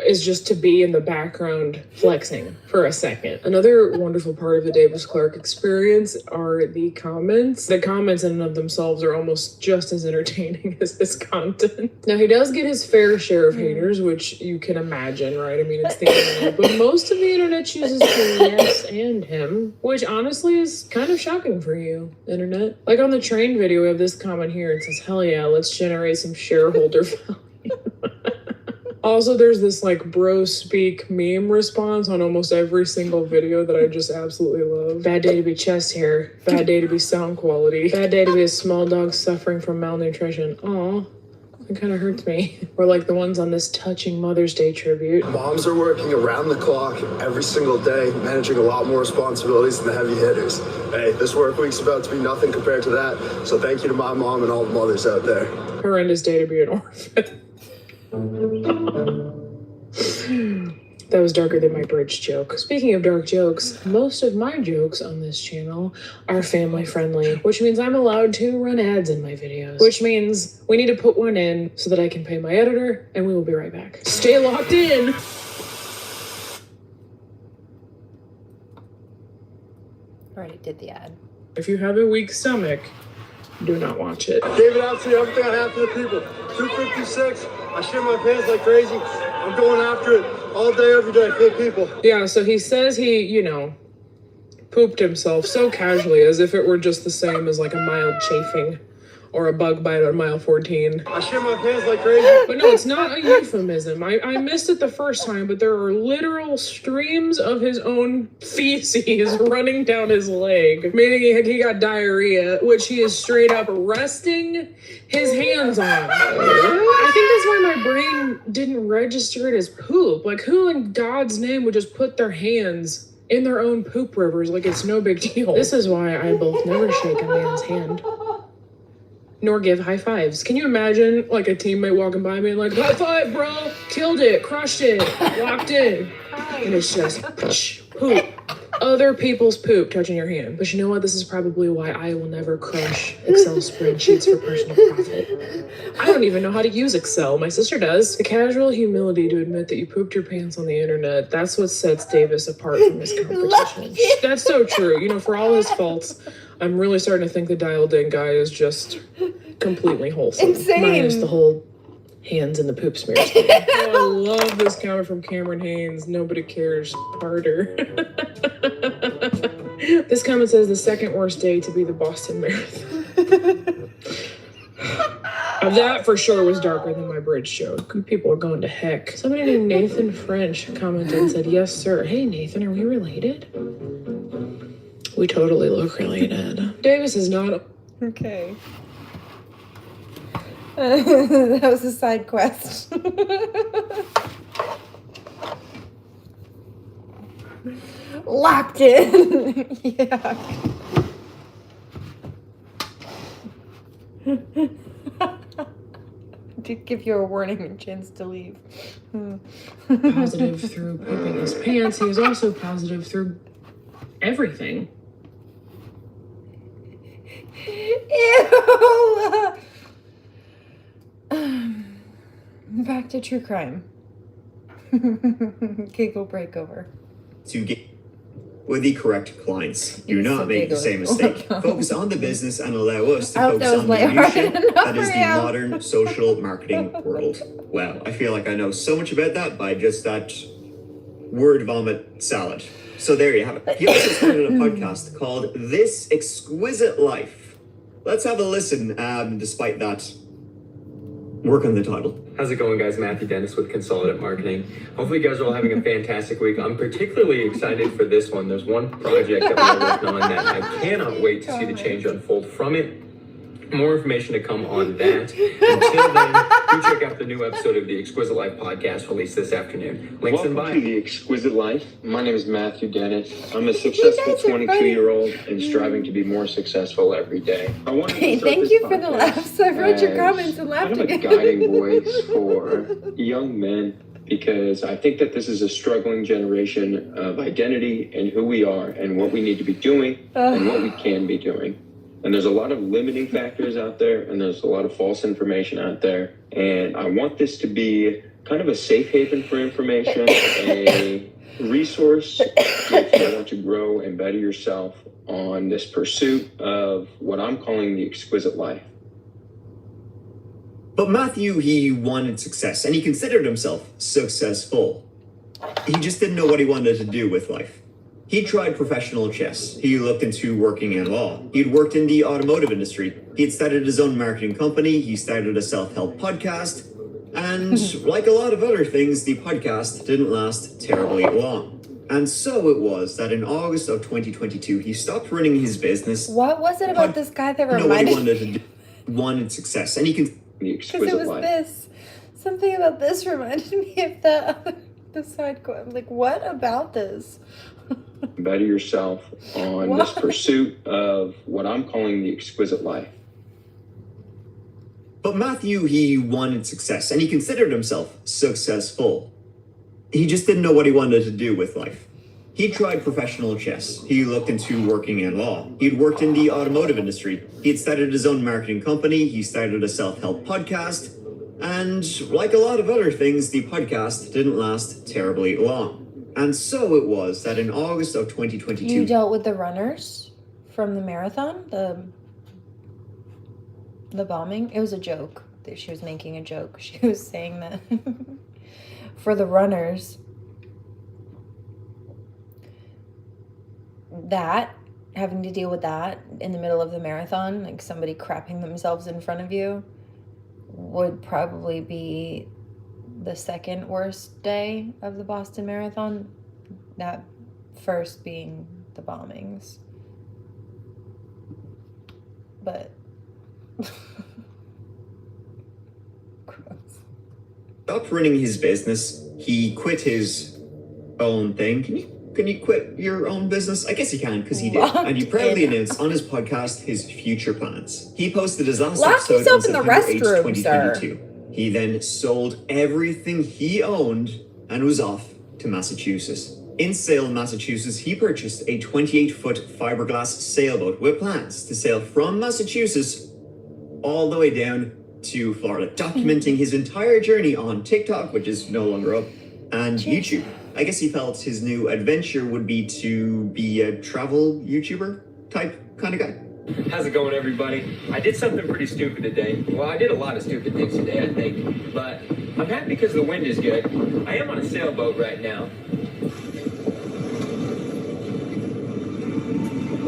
is just to be in the background flexing for a second. Another wonderful part of the Davis Clark experience are the comments. The comments in and of themselves are almost just as entertaining as his content. Now, he does get his fair share of haters, which you can imagine, right? I mean, it's the internet, but most of the internet chooses to yes and him, which honestly is kind of shocking for you, internet. Like on the train video, we have this comment here. It says, hell yeah, let's generate some shareholder value. Also, there's this like bro speak meme response on almost every single video that I just absolutely love. Bad day to be chest hair. Bad day to be sound quality. Bad day to be a small dog suffering from malnutrition. Aw, it kind of hurts me. Or like the ones on this touching Mother's Day tribute. Moms are working around the clock every single day, managing a lot more responsibilities than the heavy hitters. Hey, this work week's about to be nothing compared to that. So thank you to my mom and all the mothers out there. Horrendous day to be an orphan. That was darker than my bridge joke. Speaking of dark jokes, most of my jokes on this channel are family friendly, which means I'm allowed to run ads in my videos, which means we need to put one in so that I can pay my editor, and we will be right back. Stay locked in. Already did the ad. If you have a weak stomach, do not watch it. Gave it out to everything I have to the people. 256. I shit my pants like crazy. I'm going after it all day, every day for the people. Yeah, so he says he, you know, pooped himself so casually as if it were just the same as like a mild chafing or a bug bite on mile 14. I shit my pants like crazy. But no, it's not a euphemism. I missed it the first time, but there are literal streams of his own feces running down his leg, meaning he got diarrhea, which he is straight up resting his hands on. I think that's why my brain didn't register it as poop. Like, who in God's name would just put their hands in their own poop rivers like it's no big deal? This is why I both never shake a man's hand nor give high fives. Can you imagine like a teammate walking by me and like, high five, bro, killed it, crushed it, locked in, and it's just poop. Other people's poop touching your hand. But you know what? This is probably why I will never crush Excel spreadsheets for personal profit. I don't even know how to use Excel. My sister does. The casual humility to admit that you pooped your pants on the internet, that's what sets Davis apart from his competition. That's so true. You know, for all his faults, I'm really starting to think the dialed in guy is just completely wholesome. Insane. Minus the whole hands in the poop smears thing. Oh, I love this comment from Cameron Haynes. Nobody cares harder. This comment says the second worst day to be the Boston Marathon. That for sure was darker than my bridge joke. People are going to heck. Somebody named Nathan French commented and said, yes, sir. Hey, Nathan, are we related? We totally look related. Davis is not. Okay. That was a side quest. Locked in. Yeah. To give you a warning and chance to leave. Positive through pooping his pants. He was also positive through everything. Ew. Back to true crime. Giggle breakover. To get with the correct clients. Do It's not so make the same mistake. Focus on the business and allow us to I hope focus that was on the lighthearted minutia enough that is for the you. modern social marketing world. Wow, I feel like I know so much about that by just that word vomit salad. So there you have it. He also started a podcast called This Exquisite Life. Let's have a listen, despite that work on the title. How's it going, guys? Matthew Dennis with Consolidate Marketing. Hopefully you guys are all having a fantastic week. I'm particularly excited for this one. There's one project that we're working on that I cannot wait to see the change unfold from it. More information to come on that. Until then, do check out the new episode of the Exquisite Life podcast released this afternoon. Links in bio. Welcome to The Exquisite Life. My name is Matthew Dennis. I'm a successful 22-year-old and striving to be more successful every day. I wanted to Hey, start thank this you for the podcast laughs. I read your as comments and laughed kind of a again. guiding voice for young men because I think that this is a struggling generation of identity and who we are and what we need to be doing and what we can be doing. And there's a lot of limiting factors out there, and there's a lot of false information out there. And I want this to be kind of a safe haven for information, a resource if you want to grow and better yourself on this pursuit of what I'm calling the exquisite life. But Matthew, he wanted success, and he considered himself successful. He just didn't know what he wanted to do with life. He tried professional chess. He looked into working in law. He'd worked in the automotive industry. He had started his own marketing company. He started a self-help podcast. And like a lot of other things, the podcast didn't last terribly long. And so it was that in August of 2022, he stopped running his business. What was it about this guy that Know what he reminded wanted to do. Wanted success, and he can. Because it was this. Something about this reminded me of the side quest. Like, what about this? Better yourself on this pursuit of what I'm calling the exquisite life. But Matthew, he wanted success, and he considered himself successful. He just didn't know what he wanted to do with life. He tried professional chess. He looked into working in law. He'd worked in the automotive industry. He had started his own marketing company. He started a self-help podcast. And like a lot of other things, the podcast didn't last terribly long. And so it was that in August of 2022... You dealt with the runners from the marathon? The bombing? It was a joke. She was making a joke. She was saying that for the runners... that, having to deal with that in the middle of the marathon, like somebody crapping themselves in front of you, would probably be the second worst day of the Boston Marathon. That first being the bombings. But gross. Stopped running his business. He quit his own thing. Can you quit your own business? I guess he can, because he did. And he proudly announced on his podcast his future plans. He posted his last episode on September 8th, 2022. He then sold everything he owned and was off to Massachusetts. In Salem, Massachusetts, he purchased a 28-foot fiberglass sailboat with plans to sail from Massachusetts all the way down to Florida, documenting his entire journey on TikTok, which is no longer up, and YouTube. I guess he felt his new adventure would be to be a travel YouTuber type kind of guy. How's it going, everybody? I did something pretty stupid today. Well, I did a lot of stupid things today, I think. But I'm happy because the wind is good. I am on a sailboat right now.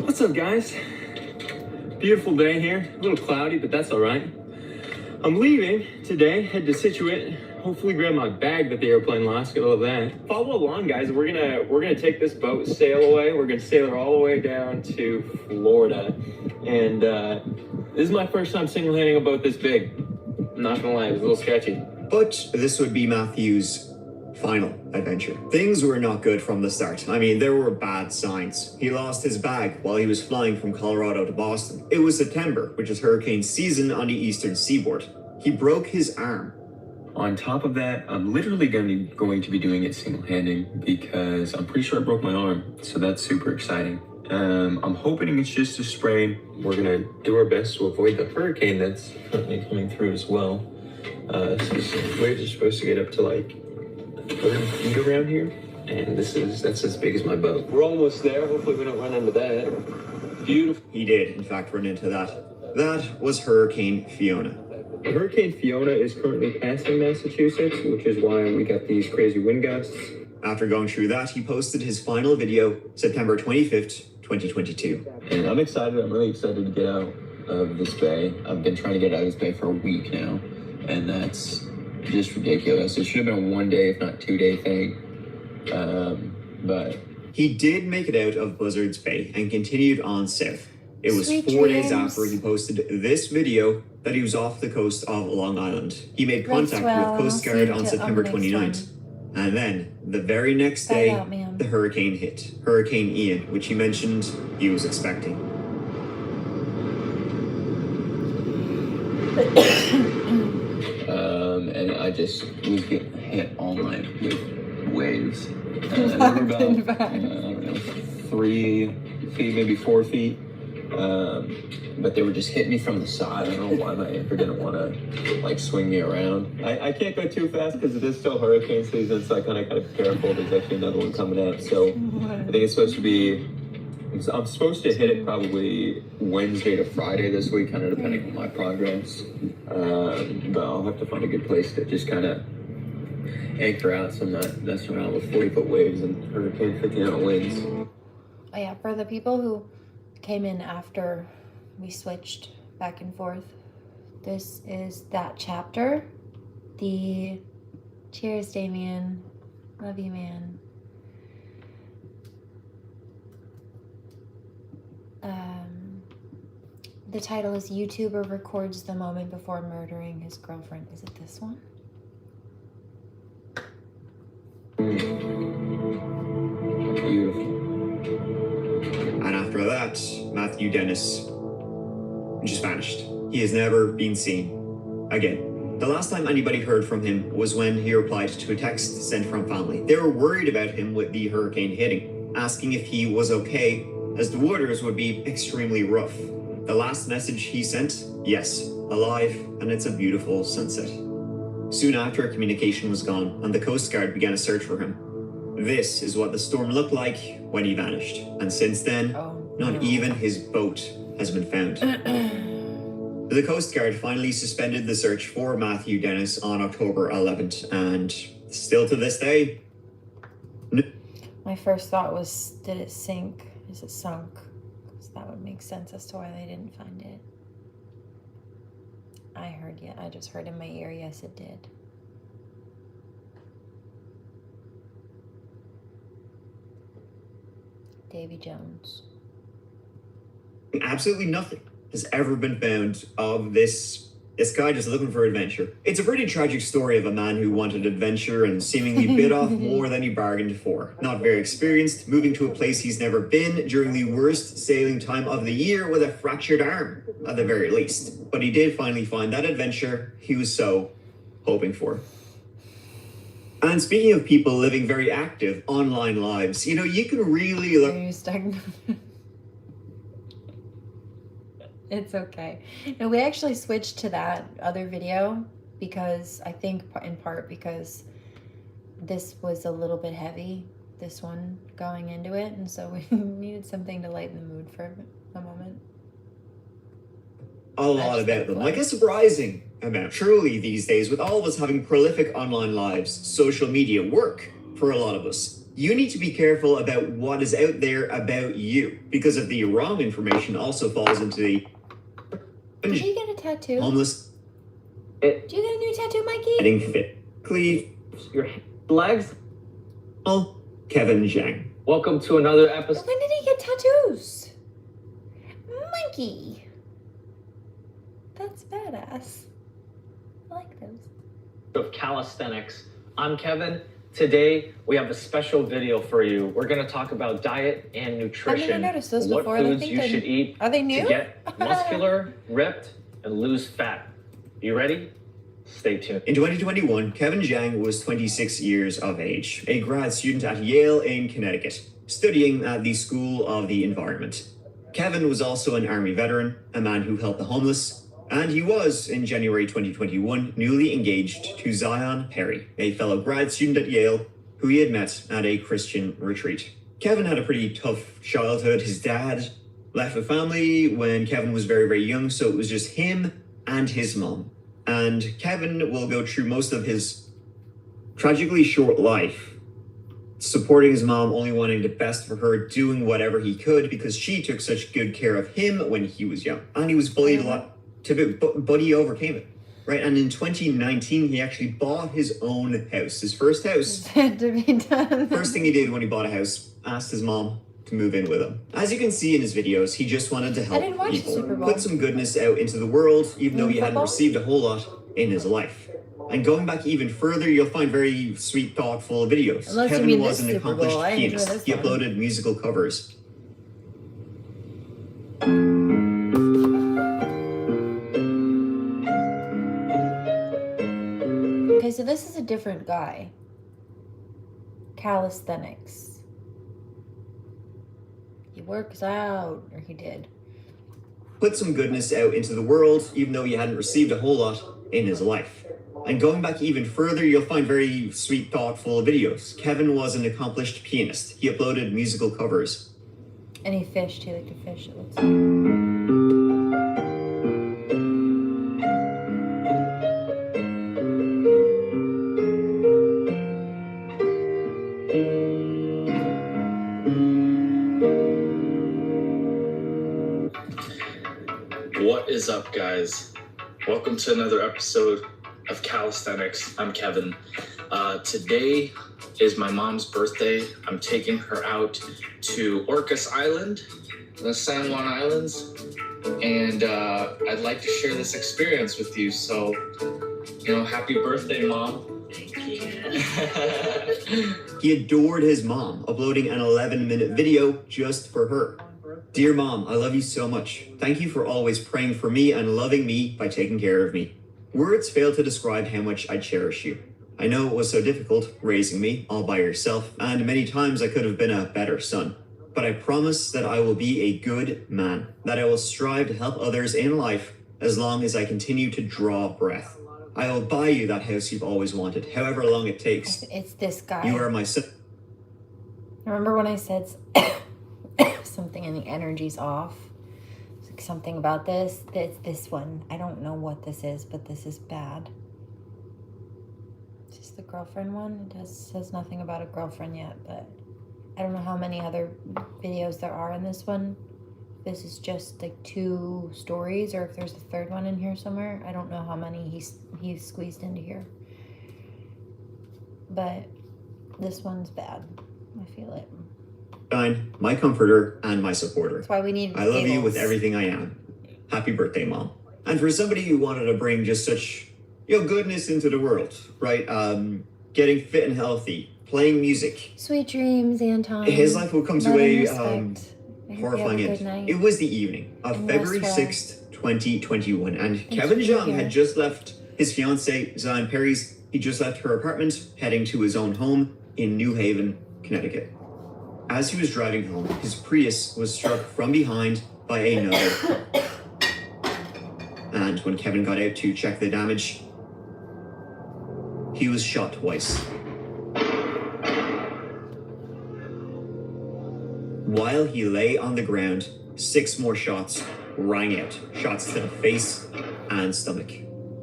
What's up, guys? Beautiful day here. A little cloudy, but that's all right. I'm leaving today, head to Situate. Hopefully grab my bag that the airplane lost, get all of that. Follow along, guys. We're gonna take this boat, sail away. We're gonna sail her all the way down to Florida. And this is my first time single-handling a boat this big. I'm not gonna lie, it was a little sketchy. But this would be Matthew's final adventure. Things were not good from the start. I mean, there were bad signs. He lost his bag while he was flying from Colorado to Boston. It was September, which is hurricane season on the eastern seaboard. He broke his arm. On top of that, I'm literally going to be doing it single-handed because I'm pretty sure I broke my arm, so that's super exciting. I'm hoping it's just a sprain. We're gonna do our best to avoid the hurricane that's currently coming through as well. Waves are supposed to get up to like 30 feet around here, and that's as big as my boat. We're almost there. Hopefully we don't run into that. Beautiful. He did, in fact, run into that. That was Hurricane Fiona. Hurricane Fiona is currently passing Massachusetts, which is why we got these crazy wind gusts. After going through that, he posted his final video September 25th, 2022. And I'm excited. I'm really excited to get out of this bay. I've been trying to get out of this bay for a week now, and that's just ridiculous. It should have been a 1 day, if not 2 day thing. But he did make it out of Buzzards Bay and continued on south. It was Sweet 4 days dreams. after he posted this video that he was off the coast of Long Island. He made contact with Coast Guard on September 29th. And then, the very next day, the hurricane hit. Hurricane Ian, which he mentioned he was expecting. And I just was getting hit all night with waves. And they were about, I don't know, 3 feet, maybe 4 feet. But they were just hitting me from the side. I don't know why my anchor didn't want to like swing me around. I can't go too fast because it is still hurricane season, so I kind of got to be careful. There's actually another one coming out, so I think it's supposed to be. I'm supposed to hit it probably Wednesday to Friday this week, kind of depending on my progress. But I'll have to find a good place to just kind of anchor out, so I'm not messing around with 40-foot waves and hurricane 50-knot winds. Oh yeah, for the people who came in after we switched back and forth, this is that chapter. The cheers, Damien. Love you, man. The title is YouTuber records the moment before murdering his girlfriend. Is it this one? Beautiful. And after that, Matthew Dennis just vanished. He has never been seen again. The last time anybody heard from him was when he replied to a text sent from family. They were worried about him with the hurricane hitting, asking if he was okay, as the waters would be extremely rough. The last message he sent, yes, alive, and it's a beautiful sunset. Soon after, communication was gone, and the Coast Guard began a search for him. This is what the storm looked like when he vanished, and since then, not even his boat has been found. The Coast Guard finally suspended the search for Matthew Dennis on October 11th, and still to this day... My first thought was, did it sink? Is it sunk? Because that would make sense as to why they didn't find it. I just heard in my ear, yes it did. Davy Jones. Absolutely nothing has ever been found of this guy just looking for adventure. It's a pretty tragic story of a man who wanted adventure and seemingly bit off more than he bargained for. Not very experienced, moving to a place he's never been during the worst sailing time of the year with a fractured arm, at the very least. But he did finally find that adventure he was so hoping for. And speaking of people living very active online lives, you know, you can really look... It's okay. No, we actually switched to that other video because I think in part because this was a little bit heavy, this one going into it, and so we needed something to lighten the mood for a moment. A lot about them, like a surprising amount. Truly, these days, with all of us having prolific online lives, social media work for a lot of us, you need to be careful about what is out there about you, because if the wrong information also falls into the... Did you get a tattoo? Homeless... Did you get a new tattoo, Mikey? Getting fit. Cleave. Your legs? Oh, Kevin Jang. Welcome to another episode. When did he get tattoos? Mikey. That's badass. I like those. Of calisthenics. I'm Kevin. Today, we have a special video for you. We're going to talk about diet and nutrition. I've never noticed those what before. foods you should eat Are they new? to get muscular, ripped, and lose fat. You ready? Stay tuned. In 2021, Kevin Jang was 26 years of age, a grad student at Yale in Connecticut, studying at the School of the Environment. Kevin was also an Army veteran, a man who helped the homeless, and he was, in January 2021, newly engaged to Zion Perry, a fellow grad student at Yale who he had met at a Christian retreat. Kevin had a pretty tough childhood. His dad left the family when Kevin was very, very young, so it was just him and his mom. And Kevin will go through most of his tragically short life supporting his mom, only wanting the best for her, doing whatever he could because she took such good care of him when he was young. And he was bullied a lot to boot, but he overcame it, right? And in 2019, he actually bought his own house, his first house. Had to be done. First thing he did when he bought a house, asked his mom to move in with him. As you can see in his videos, he just wanted to help people, put some goodness out into the world, even though he hadn't received a whole lot in his life. And going back even further, you'll find very sweet, thoughtful videos. Unless you Kevin mean was this an Super Bowl. accomplished I enjoy pianist. this He one. uploaded musical covers. Okay, so so this is a different guy. Calisthenics. He works out, or he did. Put some goodness out into the world, even though he hadn't received a whole lot in his life. And going back even further, you'll find very sweet, thoughtful videos. Kevin was an accomplished pianist. He uploaded musical covers. And he fished. He liked to fish, it looks like. What is up, guys? Welcome to another episode of Calisthenics. I'm Kevin. Today is my mom's birthday. I'm taking her out to Orcas Island, the San Juan Islands, and I'd like to share this experience with you. So, happy birthday, Mom. Thank you. He adored his mom, uploading an 11-minute video just for her. Dear Mom, I love you so much. Thank you for always praying for me and loving me by taking care of me. Words fail to describe how much I cherish you. I know it was so difficult raising me all by yourself, and many times I could have been a better son. But I promise that I will be a good man, that I will strive to help others in life as long as I continue to draw breath. I will buy you that house you've always wanted, however long it takes. It's this guy. You are my son. Remember when I said something and the energy's off? It's like something about this one. I don't know what this is, but this is bad. Is this the girlfriend one? It says nothing about a girlfriend yet, but I don't know how many other videos there are in this one. This is just like 2 stories, or if there's a third one in here somewhere. I don't know how many he's squeezed into here. But this one's bad. I feel it. My comforter and my supporter. That's why we need I love you with everything I am. Happy birthday, Mom. And for somebody who wanted to bring just such, goodness into the world, right? Getting fit and healthy, playing music. Sweet dreams, Anton. His life will come to a horrifying good end. night. It was the evening of And February rest well. 6th, 2021, and Thanks Kevin for Jang being had here. just left his fiancée, Zion Perry's. He just left her apartment, heading to his own home in New Haven, Connecticut. As he was driving home, his Prius was struck from behind by another. And when Kevin got out to check the damage, he was shot twice. While he lay on the ground, 6 more shots rang out. Shots to the face and stomach.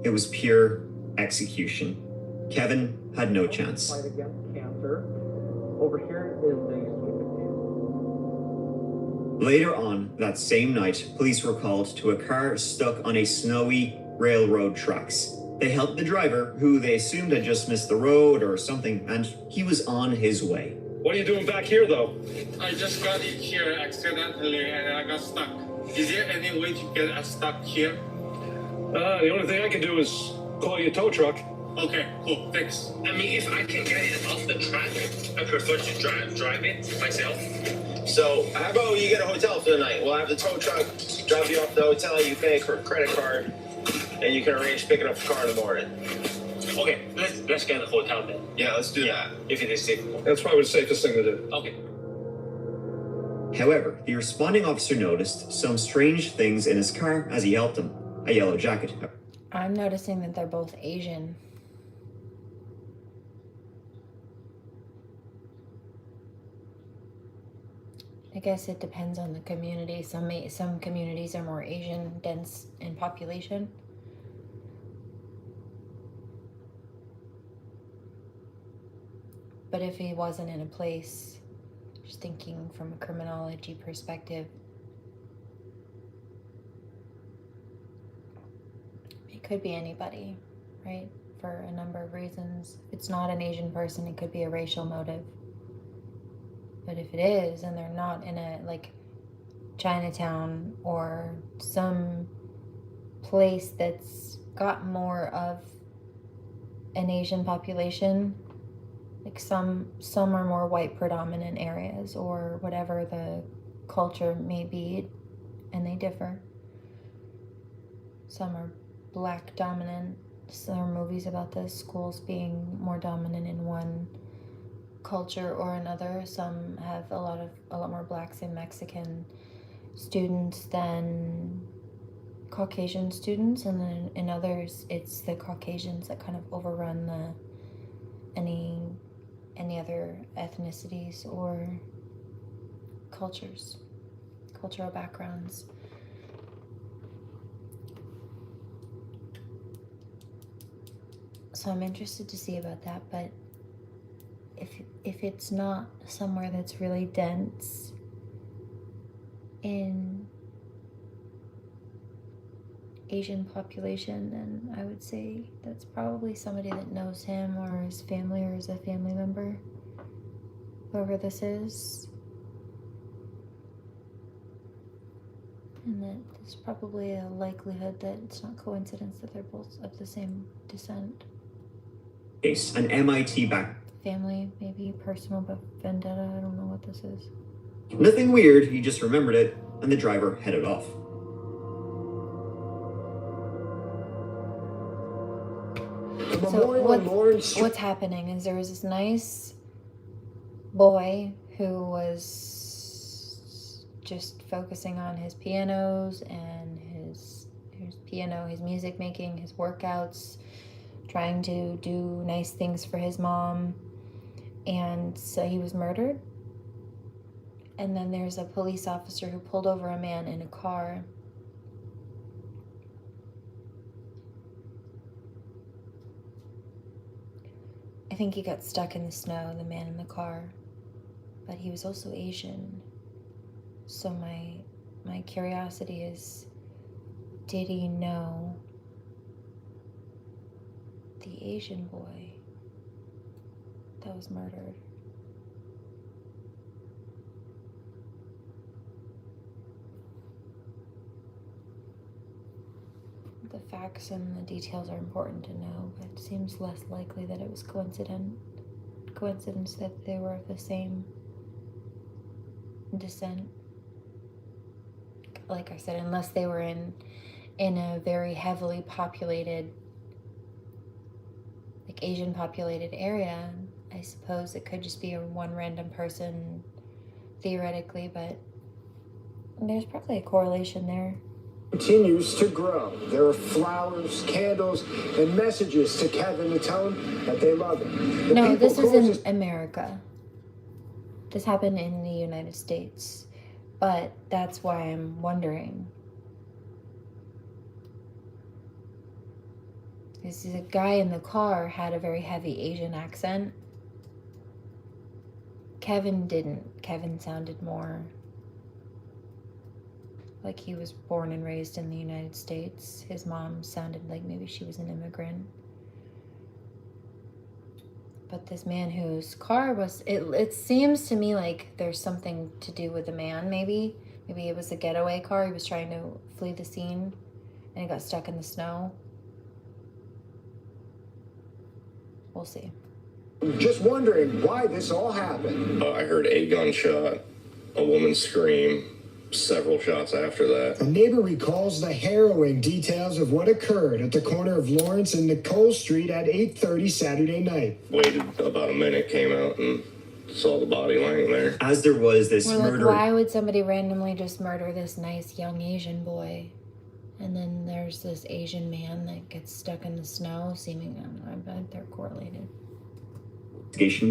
It was pure execution. Kevin had no chance. Fight against cancer. Over here is the Later on that same night, police were called to a car stuck on a snowy railroad tracks. They helped the driver, who they assumed had just missed the road or something, and he was on his way. What are you doing back here, though? I just got in here accidentally and I got stuck. Is there any way to get unstuck here? The only thing I can do is call you a tow truck. Okay, cool, thanks. I mean, if I can get it off the track, I prefer to drive it myself. So, how about you get a hotel for the night? We'll have the tow truck drop you off to the hotel, you pay for a credit card, and you can arrange picking up the car in the morning. Okay, let's get a hotel then. Yeah, let's do that. If it is safe. That's probably the safest thing to do. Okay. However, the responding officer noticed some strange things in his car as he helped him. A yellow jacket. I'm noticing that they're both Asian. I guess it depends on the community. Some communities are more Asian dense in population. But if he wasn't in a place, just thinking from a criminology perspective, it could be anybody, right? For a number of reasons. If it's not an Asian person, it could be a racial motive. But if it is, and they're not in a, like, Chinatown or some place that's got more of an Asian population, like some are more white predominant areas or whatever the culture may be, and they differ. Some are black dominant, there are movies about this, schools being more dominant in one culture or another. Some have a lot more blacks and Mexican students than Caucasian students, and then in others it's the Caucasians that kind of overrun any other ethnicities or cultural backgrounds. So I'm interested to see about that, but if it's not somewhere that's really dense in Asian population, then I would say that's probably somebody that knows him or his family or is a family member, whoever this is. And that there's probably a likelihood that it's not coincidence that they're both of the same descent. Case, an MIT back. Family, maybe personal vendetta, I don't know what this is. Nothing weird, he just remembered it, and the driver headed off. So what's happening is there was this nice boy who was just focusing on his pianos and his music making, his workouts, trying to do nice things for his mom, and so he was murdered. And then there's a police officer who pulled over a man in a car. I think he got stuck in the snow, the man in the car, but he was also Asian. So my curiosity is, did he know the Asian boy that was murdered? The facts and the details are important to know, but it seems less likely that it was coincidence that they were of the same descent. Like I said, unless they were in a very heavily populated, like Asian populated area, I suppose it could just be one random person theoretically, but there's probably a correlation there. Continues to grow. There are flowers, candles, and messages to Kevin to tell him that they love him. No, this is in America. This happened in the United States. But that's why I'm wondering. This is a guy in the car had a very heavy Asian accent. Kevin didn't. Kevin sounded more like he was born and raised in the United States. His mom sounded like maybe she was an immigrant. But this man whose car was, it seems to me like there's something to do with the man, maybe. Maybe it was a getaway car. He was trying to flee the scene and he got stuck in the snow. We'll see. Just wondering why this all happened. I heard a gunshot, a woman scream, several shots after that. A neighbor recalls the harrowing details of what occurred at the corner of Lawrence and Nicole Street at 8:30 Saturday night. Waited about a minute, came out and saw the body laying there. As there was this murder. Like, why would somebody randomly just murder this nice young Asian boy? And then there's this Asian man that gets stuck in the snow, I bet they're correlated.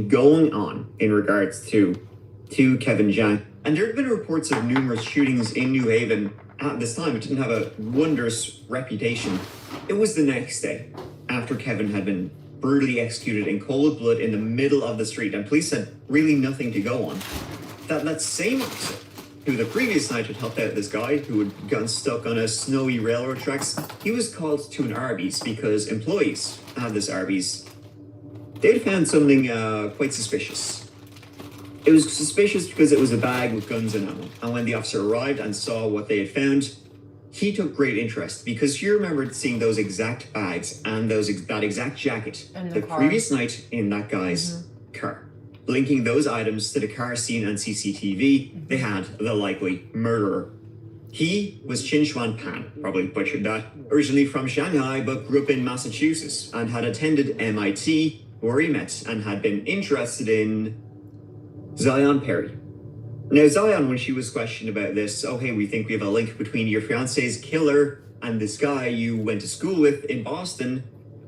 Going on in regards to Kevin Jang. And there have been reports of numerous shootings in New Haven at this time. It didn't have a wondrous reputation. It was the next day, after Kevin had been brutally executed in cold blood in the middle of the street, and police had really nothing to go on, that same officer, who the previous night had helped out this guy who had gotten stuck on a snowy railroad tracks, he was called to an Arby's because employees at this Arby's, they'd found something quite suspicious. It was suspicious because it was a bag with guns and ammo. And when the officer arrived and saw what they had found, he took great interest because he remembered seeing those exact bags and that exact jacket the previous night in that guy's car. Linking those items to the car scene and CCTV, they had the likely murderer. He was Chin Chuan Pan, probably butchered that, originally from Shanghai but grew up in Massachusetts and had attended MIT, where he met and had been interested in Zion Perry. Now, Zion, when she was questioned about this, oh, hey, we think we have a link between your fiance's killer and this guy you went to school with in Boston,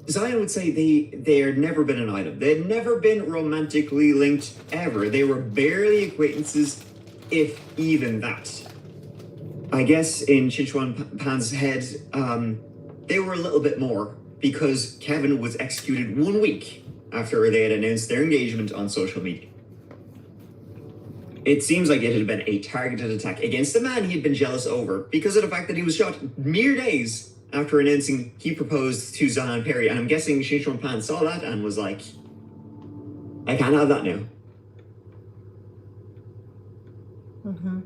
Zion would say they had never been an item. They had never been romantically linked ever. They were barely acquaintances, if even that. I guess in Chin Chuan Pan's head, they were a little bit more, because Kevin was executed 1 week after they had announced their engagement on social media. It seems like it had been a targeted attack against the man he had been jealous over because of the fact that he was shot mere days after announcing he proposed to Zion Perry. And I'm guessing Chin Chuan Pan saw that and was like, I can't have that now. Mm-hmm.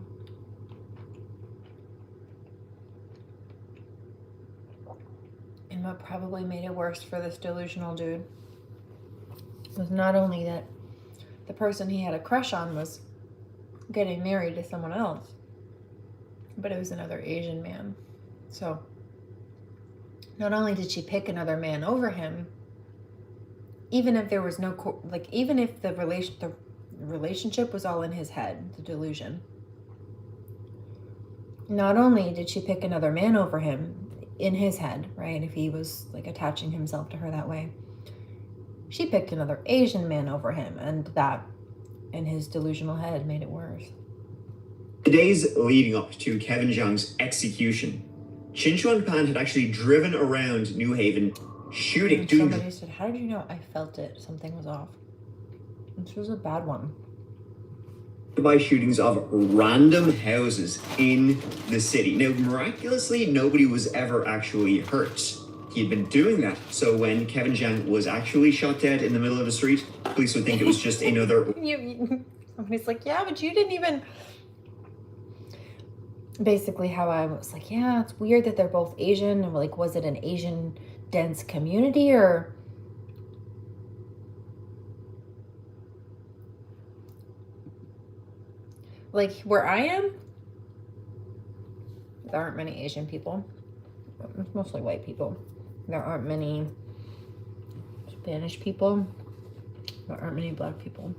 And what probably made it worse for this delusional dude was not only that the person he had a crush on was getting married to someone else, but it was another Asian man. So not only did she pick another man over him, even if there was no even if the relationship was all in his head, the delusion, not only did she pick another man over him in his head, right, if he was like attaching himself to her that way, she picked another Asian man over him, and that in his delusional head made it worse. The days leading up to Kevin Jang's execution, Chin Chuan Pan had actually driven around New Haven shooting. Somebody said, how did you know? I felt it. Something was off. This was a bad one. By shootings of random houses in the city. Now, miraculously, nobody was ever actually hurt. He had been doing that, so when Kevin Jang was actually shot dead in the middle of the street, police would think it was just another... Somebody's like, yeah, but you didn't even... Basically how I was like, yeah, it's weird that they're both Asian. And like, was it an Asian dense community or... Like, where I am, there aren't many Asian people. It's mostly white people. There aren't many Spanish people. There aren't many black people.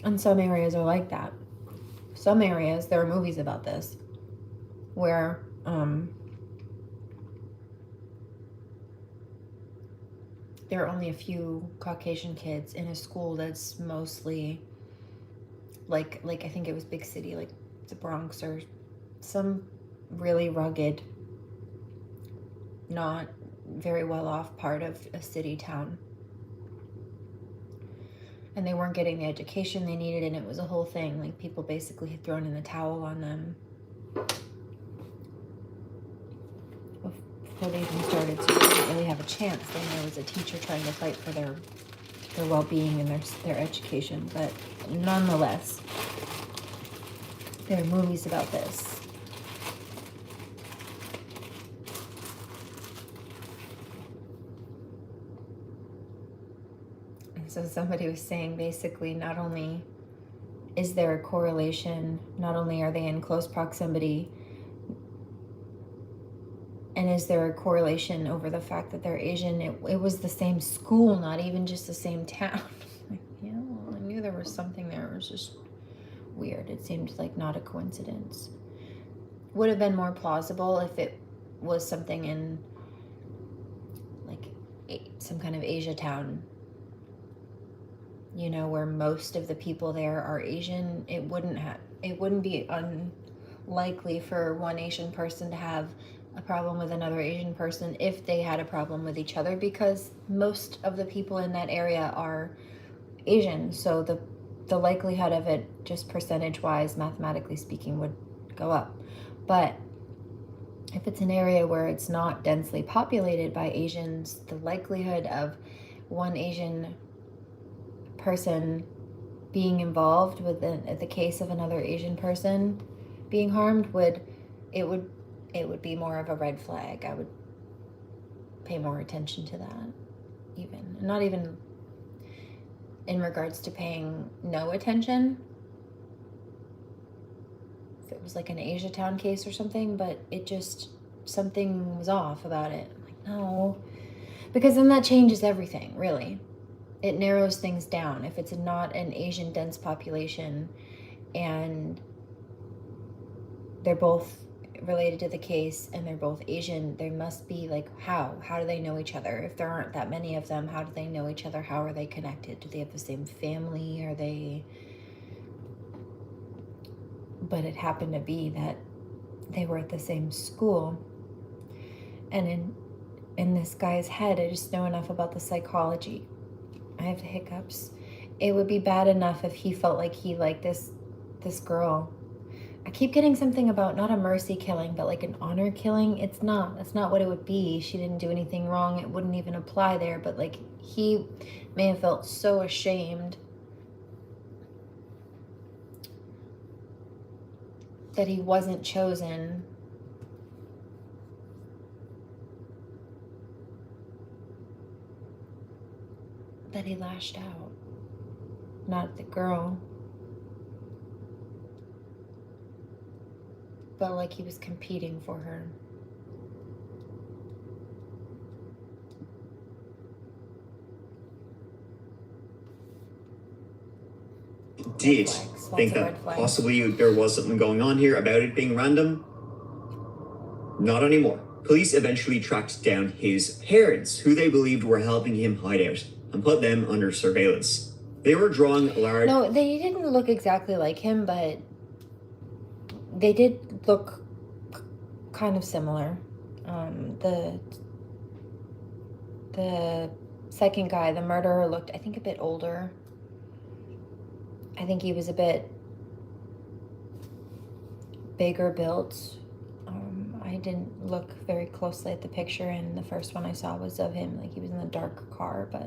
And some areas are like that. Some areas, there are movies about this, where there are only a few Caucasian kids in a school that's mostly like I think it was big city, like the Bronx or some really rugged, not very well off part of a city town. And they weren't getting the education they needed, and it was a whole thing. Like, people basically had thrown in the towel on them before they even started, so they didn't really have a chance. Then there was a teacher trying to fight for their well-being and their education. But nonetheless, there are movies about this. So somebody was saying basically not only is there a correlation, not only are they in close proximity, and is there a correlation over the fact that they're Asian, it was the same school, not even just the same town. Like, yeah, well, I knew there was something there. It was just weird. It seemed like not a coincidence. Would have been more plausible if it was something in like some kind of Asia town, you know, where most of the people there are Asian. It wouldn't be unlikely for one Asian person to have a problem with another Asian person if they had a problem with each other, because most of the people in that area are Asian. So the likelihood of it, just percentage-wise, mathematically speaking, would go up. But if it's an area where it's not densely populated by Asians, the likelihood of one Asian person being involved with the case of another Asian person being harmed would be more of a red flag. I would pay more attention to that, not even in regards to paying no attention, if it was like an Asia Town case or something, but it just, something was off about it. I'm like, no. Because then that changes everything, really. It narrows things down. If it's not an Asian dense population and they're both related to the case and they're both Asian, there must be like, how do they know each other? If there aren't that many of them, how do they know each other? How are they connected? Do they have the same family? Are they... But it happened to be that they were at the same school. And in this guy's head, I just know enough about the psychology. I have the hiccups. It would be bad enough if he felt like he liked this girl. I keep getting something about not a mercy killing, but like an honor killing. It's not. That's not what it would be. She didn't do anything wrong. It wouldn't even apply there. But like, he may have felt so ashamed that he wasn't chosen. That he lashed out. Not the girl. But like he was competing for her. Did think that possibly there was something going on here about it being random? Not anymore. Police eventually tracked down his parents, who they believed were helping him hide out, and put them under surveillance. They were drawing large... No, they didn't look exactly like him, but they did look kind of similar. The second guy, the murderer, looked, I think, a bit older. I think he was a bit bigger built. I didn't look very closely at the picture, and the first one I saw was of him, like he was in the dark car, but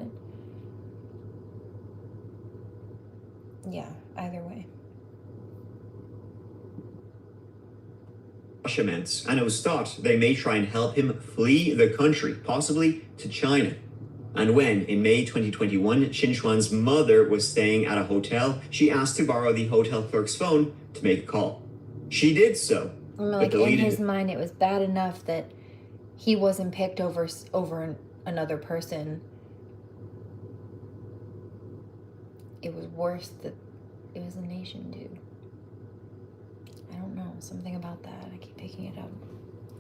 yeah, either way. Immense, and it was thought they may try and help him flee the country, possibly to China. And when, in May 2021, Xinchuan's mother was staying at a hotel, she asked to borrow the hotel clerk's phone to make a call. She did so. Like, in his mind, it was bad enough that he wasn't picked over another person. It was worse that it was an Asian dude. I don't know, something about that. I keep picking it up.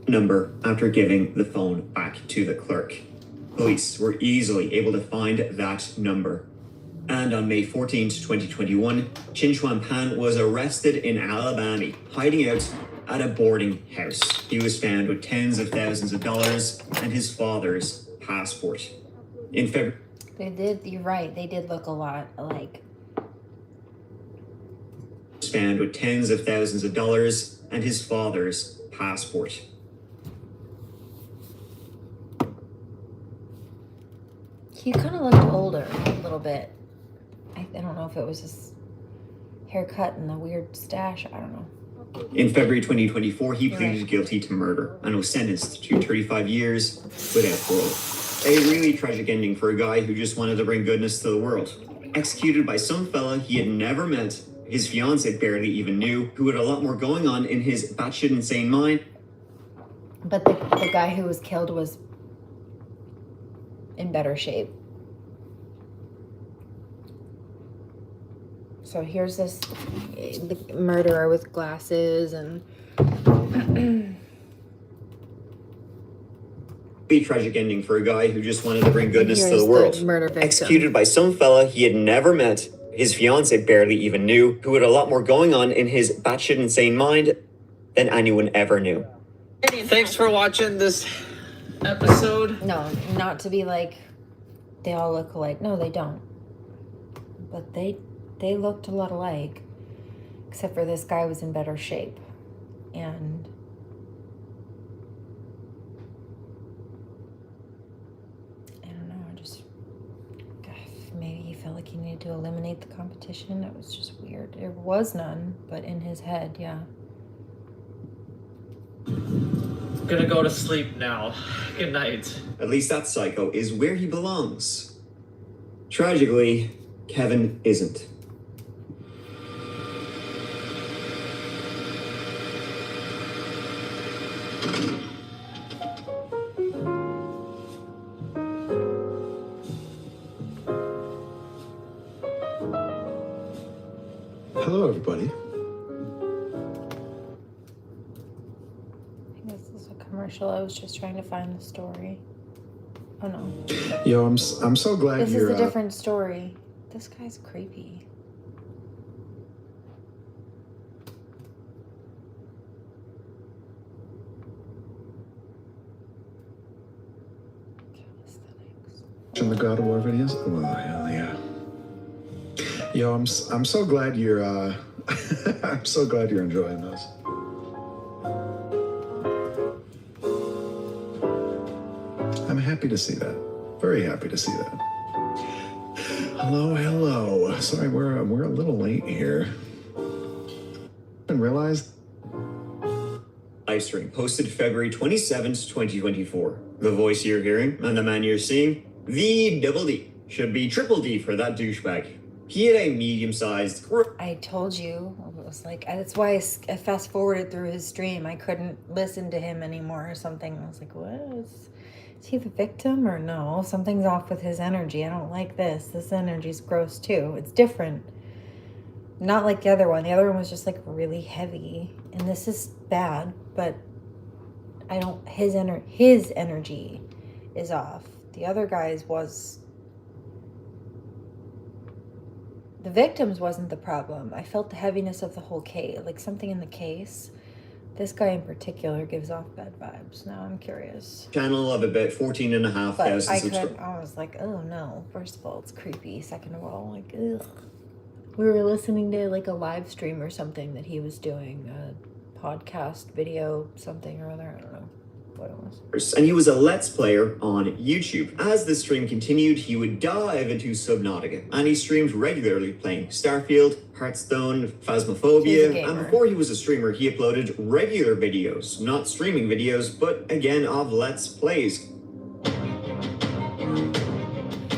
Number after giving the phone back to the clerk. Police were easily able to find that number. And on May 14th, 2021, Xinchuan Pan was arrested in Alabama, hiding out at a boarding house. He was found with tens of thousands of dollars and his father's passport. In February... They did, you're right, they did look a lot alike. Was found with tens of thousands of dollars and his father's passport. He kind of looked older, a little bit. I don't know if it was his haircut and the weird stash, I don't know. In February 2024, he pleaded guilty to murder and was sentenced to 35 years without parole. A really tragic ending for a guy who just wanted to bring goodness to the world. Executed by some fella he had never met, his fiancée barely even knew, who had a lot more going on in his batshit insane mind. But the guy who was killed was in better shape. So here's this murderer with glasses and a tragic ending for a guy who just wanted to bring goodness to the world. Executed by some fella he had never met, his fiancée barely even knew, who had a lot more going on in his batshit insane mind than anyone ever knew. Thanks for watching this episode. No, not to be like they all look alike. No, they don't. But they looked a lot alike, except for this guy was in better shape. And I don't know, maybe he felt like he needed to eliminate the competition. It was just weird. There was none, but in his head, yeah. I'm gonna go to sleep now. Good night. At least that psycho is where he belongs. Tragically, Kevin isn't. Hello, everybody. I think this is a commercial. I was just trying to find the story. Oh no. Yo, I'm so glad This you're. is a different story. This guy's creepy. In the God of War videos? Oh, hell yeah. Yo, I'm so glad you're. I'm so glad you're enjoying this. I'm happy to see that. Very happy to see that. Hello. Sorry, we're a little late here. And realized. Live stream posted February 27th, 2024. The voice you're hearing and the man you're seeing, the double D, should be triple D for that douchebag. He had a medium-sized. I told you. It was like, that's why I fast forwarded through his stream. I couldn't listen to him anymore or something. I was like, what? Is he the victim or no? Something's off with his energy. I don't like this. This energy's gross too. It's different. Not like the other one. The other one was just like really heavy. And this is bad, but I don't, his energy is off. The other guy's was, the victims wasn't the problem. I felt the heaviness of the whole case, like something in the case. This guy in particular gives off bad vibes. Now I'm curious. Channel of about 14,500 subscribers. I was like, oh no. First of all, it's creepy. Second of all, like, ugh. We were listening to like a live stream or something that he was doing, a podcast video, something or other. I don't know what it was. And he was a Let's Player on YouTube. As the stream continued, he would dive into Subnautica, and he streamed regularly playing Starfield, Hearthstone, Phasmophobia, and before he was a streamer, he uploaded regular videos, not streaming videos, but again of Let's Plays.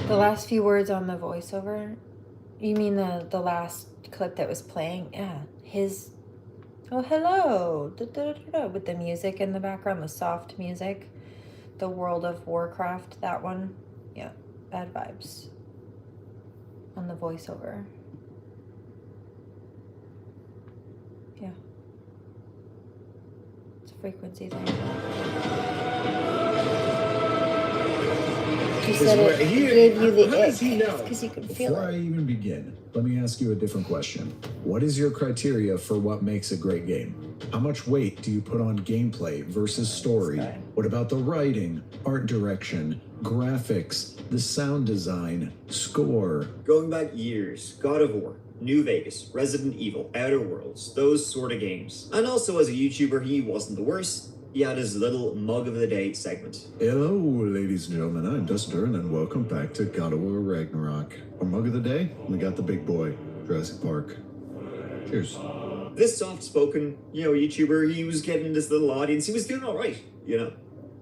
The last few words on the voiceover, you mean the last clip that was playing? Yeah, his, oh hello, da, da, da, da, with the music in the background, the soft music, the World of Warcraft, that one, yeah, bad vibes on the voiceover. Yeah, it's a frequency thing. He said it gave you the ick because you can feel Before it. I even begin, let me ask you a different question. What is your criteria for what makes a great game? How much weight do you put on gameplay versus story? What about the writing, art direction, graphics, the sound design, score? Going back years, God of War, New Vegas, Resident Evil, Outer Worlds, those sort of games. And also as a YouTuber, he wasn't the worst. He had his little mug of the day segment. Hello, ladies and gentlemen. I'm Dustin, and welcome back to God of War Ragnarok. Our mug of the day, we got the big boy, Jurassic Park. Cheers. This soft-spoken, YouTuber, he was getting this little audience. He was doing all right,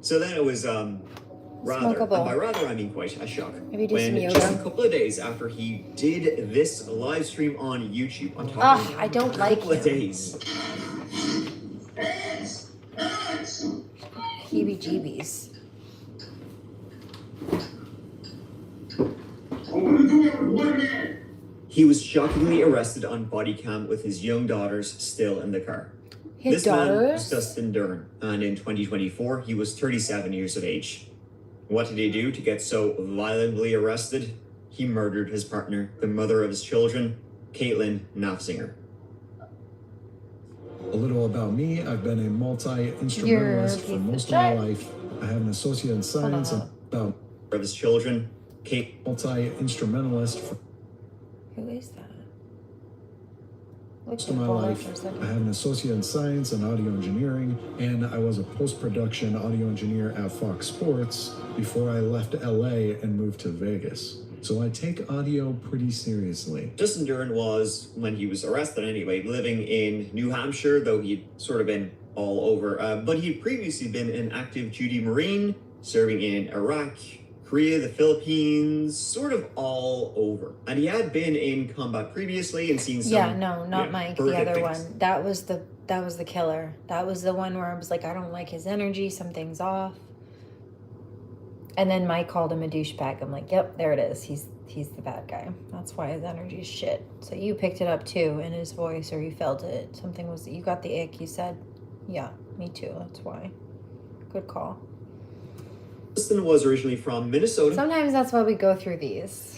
So then it was, rather, and by rather I mean quite a shock. Maybe do when some yoga. just a couple of days after he did this live stream on YouTube, I'm talking I don't a like couple of him. days. Heebie-jeebies. He was shockingly arrested on body cam with his young daughters still in the car. His this man daughters? was Dustin Duran, and in 2024, he was 37 years of age. What did he do to get so violently arrested? He murdered his partner, the mother of his children, Caitlin Nafzinger. A little about me. I've been a multi-instrumentalist for most of my life. I have an associate in science and about of his children, multi-instrumentalist for Who is that? most of my life. I have an associate in science and audio engineering, and I was a post-production audio engineer at Fox Sports before I left LA and moved to Vegas. So I take audio pretty seriously. Dustin Duran was, when he was arrested anyway, living in New Hampshire, though he'd sort of been all over. But he'd previously been an active duty Marine, serving in Iraq, Korea, the Philippines, sort of all over. And he had been in combat previously and seen some Yeah, no, not Mike, the horrific other things. one. That was the that was the killer. That was the one where I was like, I don't like his energy, something's off. And then Mike called him a douchebag. I'm like, yep, there it is. He's the bad guy. That's why his energy's shit. So you picked it up too in his voice, or you felt it. Something was, you got the ick, you said. Yeah, me too, that's why. Good call. Dustin was originally from Minnesota. Sometimes that's why we go through these.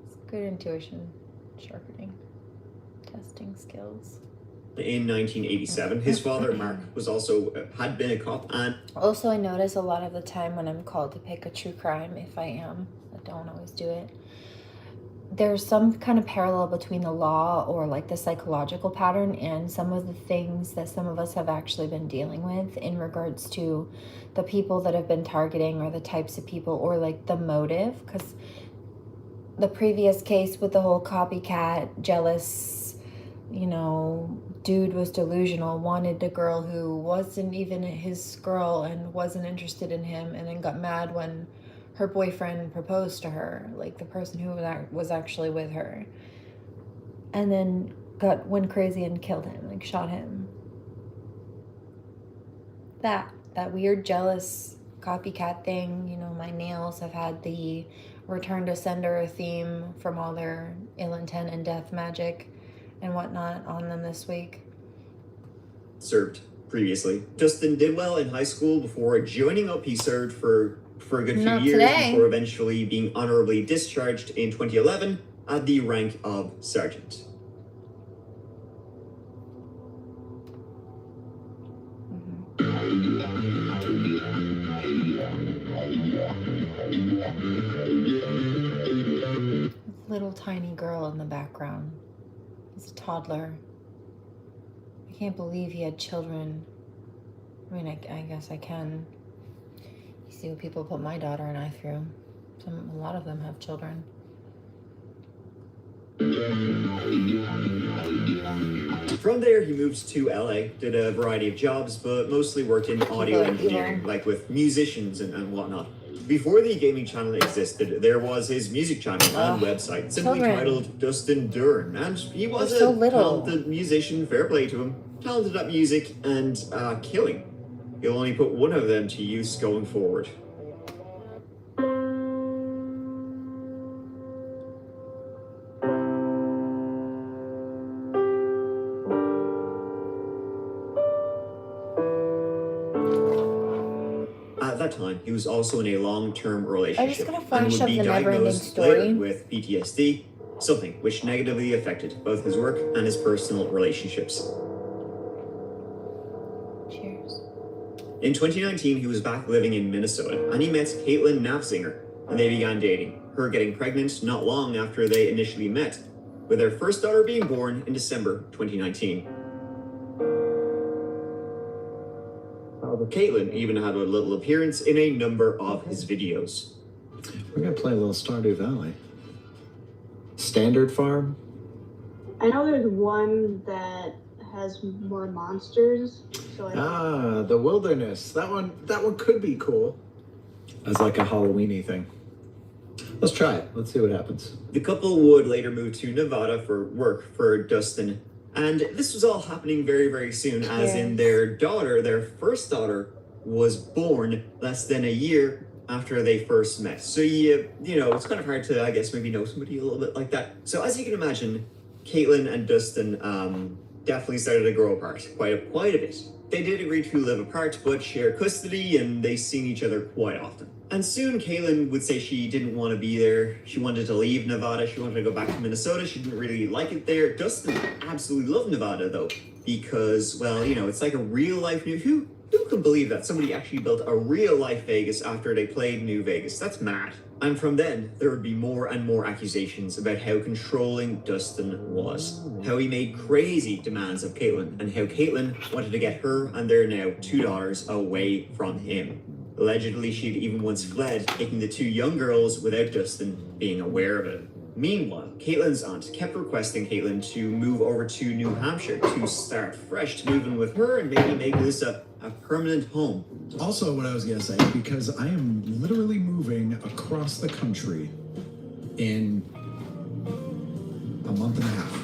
It's good intuition, sharpening, testing skills. In 1987, his father Mark was also had been a cop, and also I notice a lot of the time when I'm called to pick a true crime, if I am, I don't always do it, there's some kind of parallel between the law or like the psychological pattern and some of the things that some of us have actually been dealing with in regards to the people that have been targeting, or the types of people, or like the motive. Because the previous case with the whole copycat, jealous, you know, dude was delusional, wanted a girl who wasn't even his girl and wasn't interested in him, and then got mad when her boyfriend proposed to her, like the person who was actually with her, and then went crazy and killed him, like shot him. That weird jealous copycat thing. You know, my nails have had the return to sender theme from all their ill intent and death magic and whatnot on them this week. Served previously. Dustin did well in high school before joining up. He served for a good few years before eventually being honorably discharged in 2011 at the rank of sergeant. Little tiny girl in the background. He's a toddler. I can't believe he had children. I mean, I guess I can. You see what people put my daughter and I through. A lot of them have children. From there, he moved to LA, did a variety of jobs, but mostly worked in audio engineering, like with musicians and whatnot. Before the gaming channel existed, there was his music channel and website, simply titled Dustin Duran, and he was a talented musician, fair play to him, talented at music and killing. He'll only put one of them to use going forward. At that time, he was also in a long-term relationship and would be diagnosed later with PTSD, something which negatively affected both his work and his personal relationships. Cheers. In 2019, he was back living in Minnesota, and he met Caitlin Nafzinger, and they began dating, her getting pregnant not long after they initially met, with their first daughter being born in December 2019. However, Caitlin even had a little appearance in a number of his videos. We're gonna play a little Stardew Valley. Standard Farm? I know there's one that has more monsters. So The Wilderness. That one could be cool. As like a Halloween-y thing. Let's try it. Let's see what happens. The couple would later move to Nevada for work for Dustin. And this was all happening very, very soon, as in their first daughter, was born less than a year after they first met. So you know, it's kind of hard to, I guess, maybe know somebody a little bit like that. So as you can imagine, Caitlin and Dustin definitely started to grow apart quite a bit. They did agree to live apart, but share custody, and they seen each other quite often. And soon, Caitlin would say she didn't want to be there. She wanted to leave Nevada. She wanted to go back to Minnesota. She didn't really like it there. Dustin absolutely loved Nevada, though, because, well, you know, it's like a real-life Who can believe that somebody actually built a real-life Vegas after they played New Vegas? That's mad. And from then, there would be more and more accusations about how controlling Dustin was, how he made crazy demands of Caitlin, and how Caitlin wanted to get her and their now $2 away from him. Allegedly, she'd even once fled, taking the two young girls without Dustin being aware of it. Meanwhile, Caitlin's aunt kept requesting Caitlin to move over to New Hampshire to start fresh, to move in with her and maybe make this a permanent home. Also, what I was gonna say, because I am literally moving across the country in a month and a half.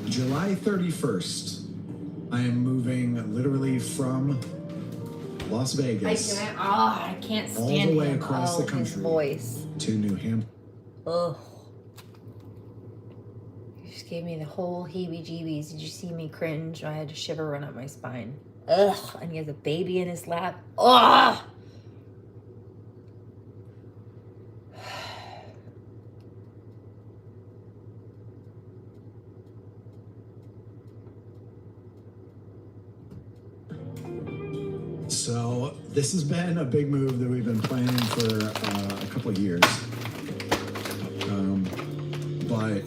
July 31st, I am moving literally from Las Vegas I can't stand all the way him. across the His country voice. to New Hampshire. Ugh. You just gave me the whole heebie-jeebies. Did you see me cringe? I had a shiver run up my spine. Ugh. And he has a baby in his lap. Ugh. So this has been a big move that we've been planning for a couple of years. But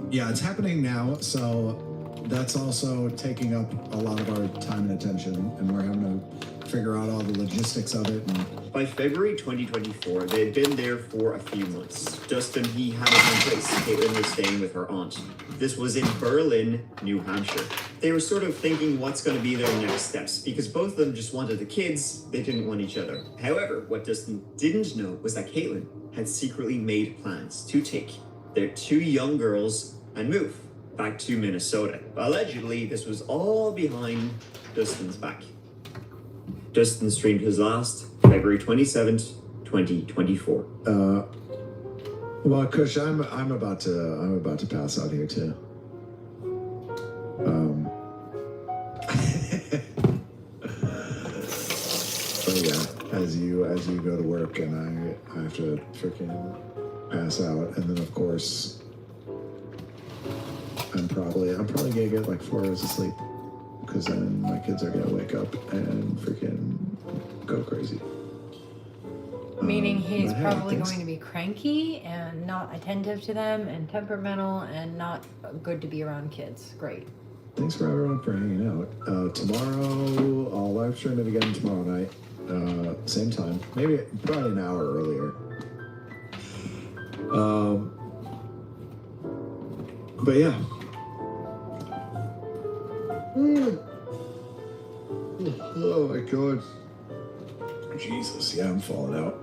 yeah, it's happening now. So that's also taking up a lot of our time and attention, and we're having to figure out all the logistics of it. And by February 2024, they had been there for a few months. Dustin, he had his own place. Caitlin was staying with her aunt. This was in Berlin, New Hampshire. They were sort of thinking what's going to be their next steps, because both of them just wanted the kids, they didn't want each other. However, what Dustin didn't know was that Caitlin had secretly made plans to take their 2 young girls and move back to Minnesota. Allegedly, this was all behind Dustin's back. Dustin streamed his last February 27th, 2024. Well, Kush, I'm about to pass out here too. But yeah, as you go to work and I have to freaking pass out, and then of course I'm probably gonna get like 4 hours of sleep, because then my kids are gonna wake up and freaking go crazy. Meaning he's but hey, probably thanks- going to be cranky and not attentive to them and temperamental and not good to be around kids. Great. Thanks for everyone for hanging out. Tomorrow, I'll live stream it again tomorrow night. Same time. Probably an hour earlier. But yeah. Oh my god. Jesus, yeah, I'm falling out.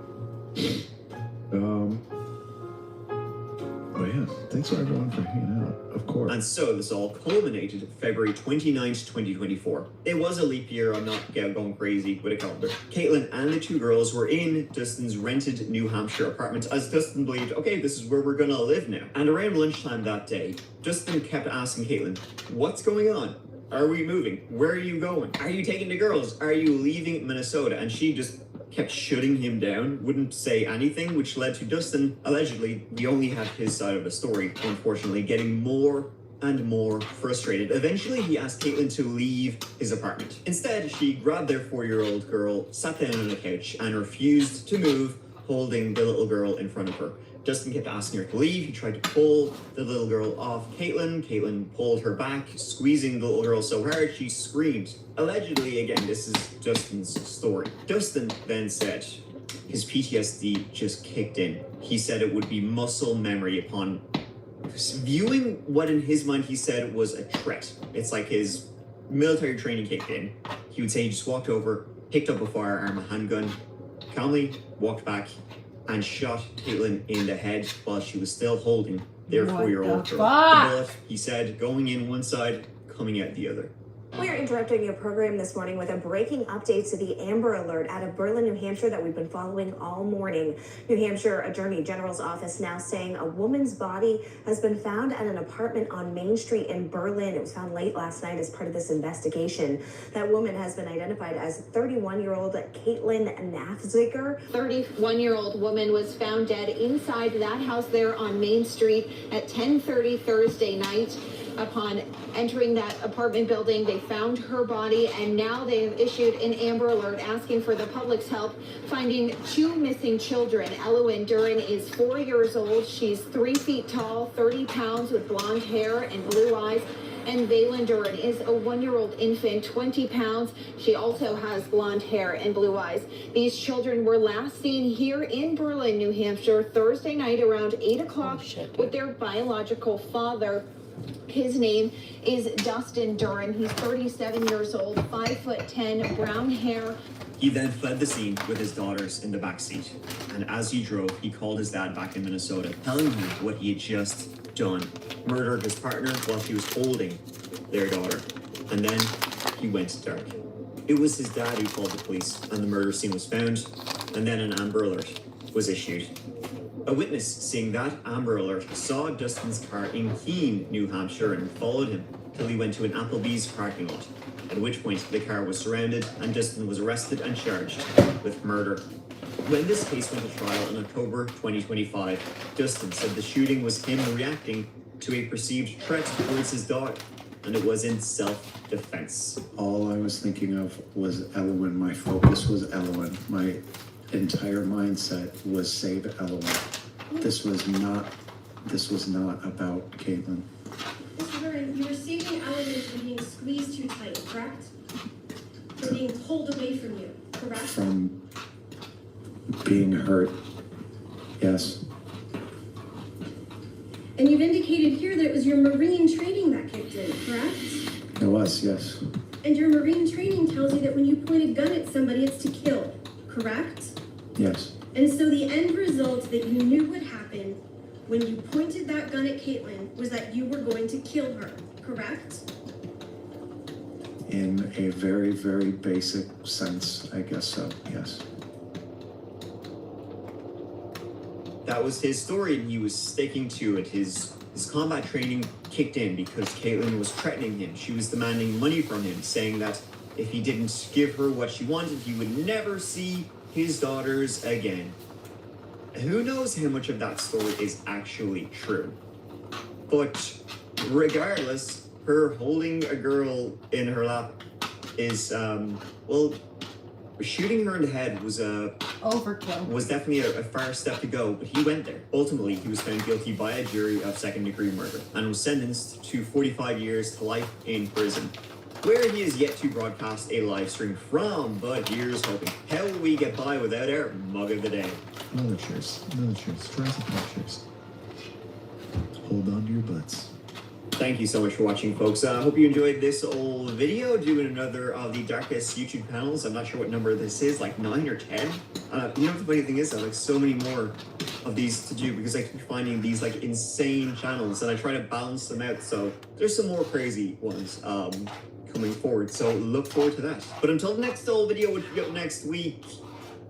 But yeah, thanks for everyone for hanging out, of course. And so this all culminated February 29th, 2024. It was a leap year, I'm not going crazy with a calendar. Caitlin and the 2 girls were in Dustin's rented New Hampshire apartment, as Dustin believed, okay, this is where we're gonna live now. And around lunchtime that day, Dustin kept asking Caitlin, what's going on? Are we moving? Where are you going? Are you taking the girls? Are you leaving Minnesota? And she just kept shutting him down, wouldn't say anything, which led to Dustin, allegedly, we only have his side of the story, unfortunately, getting more and more frustrated. Eventually, he asked Caitlin to leave his apartment. Instead, she grabbed their 4-year-old girl, sat down on the couch, and refused to move, holding the little girl in front of her. Dustin kept asking her to leave. He tried to pull the little girl off Caitlin. Caitlin pulled her back, squeezing the little girl so hard she screamed. Allegedly, again, this is Dustin's story. Dustin then said his PTSD just kicked in. He said it would be muscle memory upon viewing what in his mind he said was a threat. It's like his military training kicked in. He would say he just walked over, picked up a firearm, a handgun, calmly walked back, and shot Caitlin in the head while she was still holding their 4-year-old girl. The bullet, he said, going in one side, coming out the other. We are interrupting your program this morning with a breaking update to the Amber Alert out of Berlin, New Hampshire that we've been following all morning. New Hampshire Attorney General's office now saying a woman's body has been found at an apartment on Main Street in Berlin. It was found late last night as part of this investigation. That woman has been identified as 31-year-old Caitlin Nafziger. 31-year-old woman was found dead inside that house there on Main Street at 10:30 Thursday night. Upon entering that apartment building, they found her body, and now they have issued an Amber Alert asking for the public's help finding 2 missing children. Elowen Duran is 4 years old. She's 3 feet tall, 30 pounds, with blonde hair and blue eyes. And Valen Duran is a 1-year-old infant, 20 pounds. She also has blonde hair and blue eyes. These children were last seen here in Berlin, New Hampshire, Thursday night around 8 o'clock with their biological father. His name is Dustin Duran. He's 37 years old, 5'10", brown hair. He then fled the scene with his daughters in the back seat. And as he drove, he called his dad back in Minnesota, telling him what he had just done. Murdered his partner while he was holding their daughter. And then he went dark. It was his dad who called the police, and the murder scene was found, and then an Amber Alert was issued. A witness seeing that Amber Alert saw Dustin's car in Keene, New Hampshire, and followed him till he went to an Applebee's parking lot, at which point the car was surrounded and Dustin was arrested and charged with murder. When this case went to trial in October 2025, Dustin said the shooting was him reacting to a perceived threat towards his daughter, and it was in self-defense. All I was thinking of was Elowen. My focus was Elowen. My entire mindset was save Elowen. This was not about Caitlin. Mr. Duran, you were saving Elowen from being squeezed too tight, correct? From being pulled away from you, correct? From being hurt. Yes. And you've indicated here that it was your Marine training that kicked in, correct? It was, yes. And your Marine training tells you that when you point a gun at somebody, it's to kill, correct? Yes. And so the end result that you knew would happen when you pointed that gun at Caitlin was that you were going to kill her, correct? In a very, very basic sense, I guess so, yes. That was his story, and he was sticking to it. His combat training kicked in because Caitlin was threatening him. She was demanding money from him, saying that if he didn't give her what she wanted, he would never see his daughters again. Who knows how much of that story is actually true? But regardless, her holding a girl in her lap is, well, shooting her in the head was overkill. Was definitely a far step to go, but he went there. Ultimately, he was found guilty by a jury of second-degree murder and was sentenced to 45 years to life in prison, where he is yet to broadcast a live stream from, but here's hoping. How will we get by without our mug of the day? Militaries, Jurassic Park cheers. Hold on to your butts. Thank you so much for watching, folks. I hope you enjoyed this old video, doing another of the darkest YouTube panels. I'm not sure what number this is, like 9 or 10. You know what the funny thing is? I have like so many more of these to do because I keep finding these like insane channels and I try to balance them out. So there's some more crazy ones coming forward. So look forward to that. But until the next old video, which will be up next week,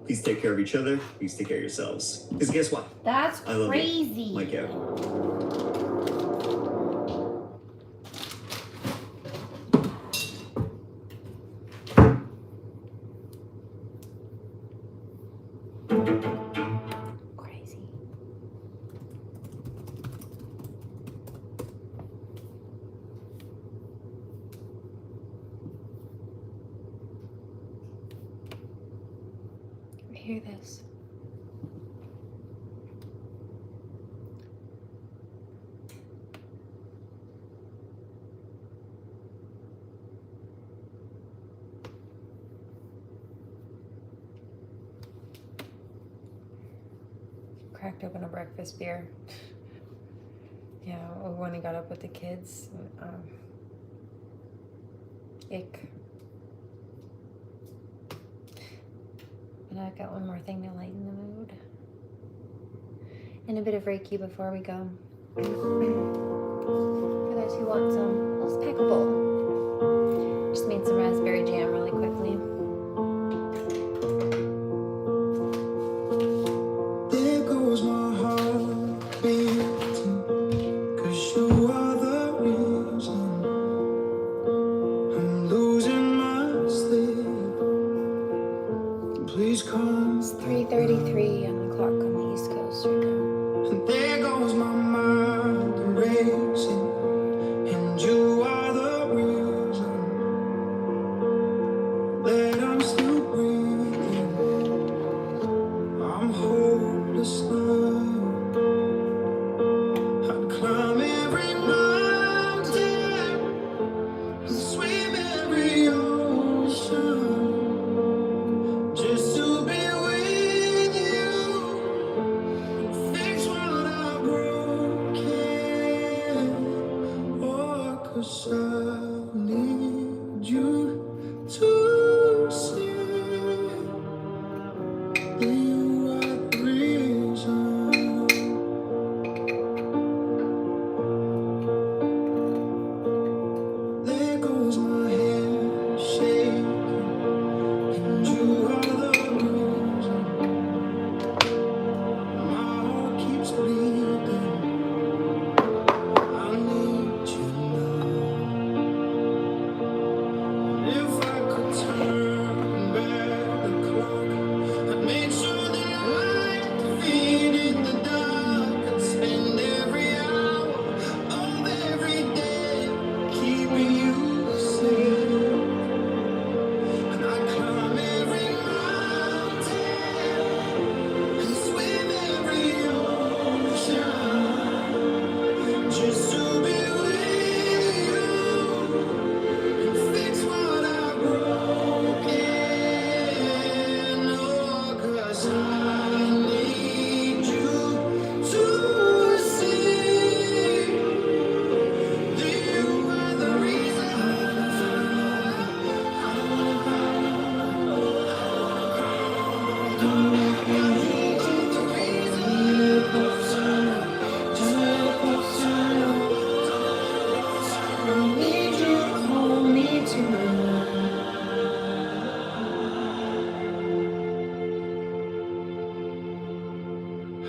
please take care of each other. Please take care of yourselves. Because guess what? That's I love crazy. You. Mike out. Crazy. Hear this. Cracked open a breakfast beer. Yeah, when he got up with the kids. Ick. But I've got one more thing to lighten the mood. And a bit of Reiki before we go. For those who want some, let's pack a bowl. Just made some raspberry jam really quickly. There goes my heart beating, 'cause you are the reason I'm losing my sleep. Please come. It's 3:33 on the clock on the East Coast right now. And there goes my mind racing, and you are the reason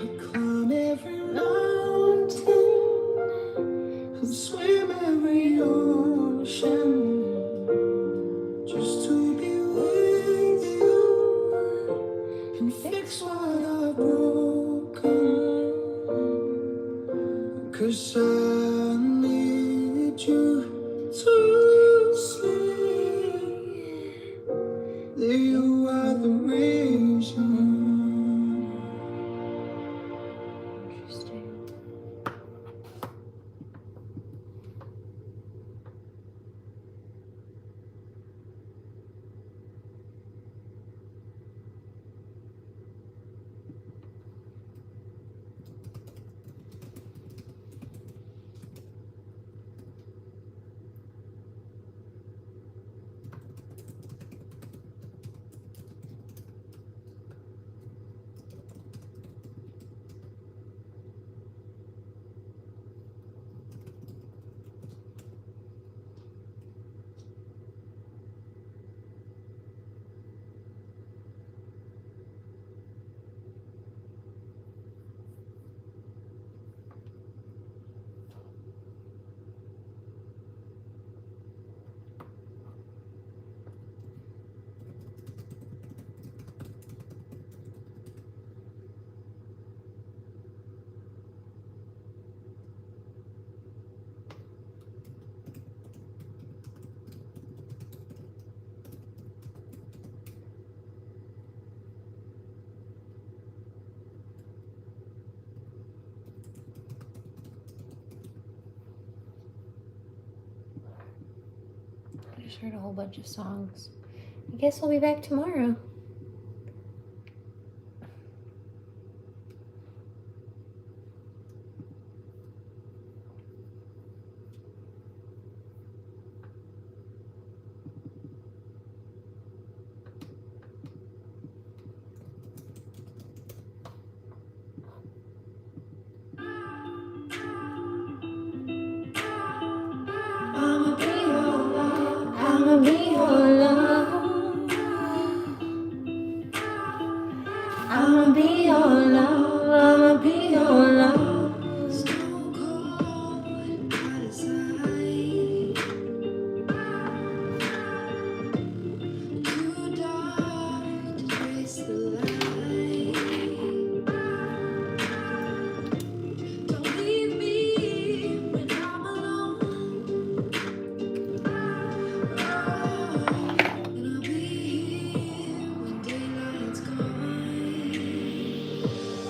climb every mountain and swim every ocean just to be with you and fix what I've broken. 'Cause I need you to see that you are the reason. I just heard a whole bunch of songs. I guess I'll be back tomorrow. I'ma be your love. I'ma be your love. I'ma be your love. Stone cold out of sight. Too dark to trace the light. Don't leave me when I'm alone. And I'll be here when daylight's gone.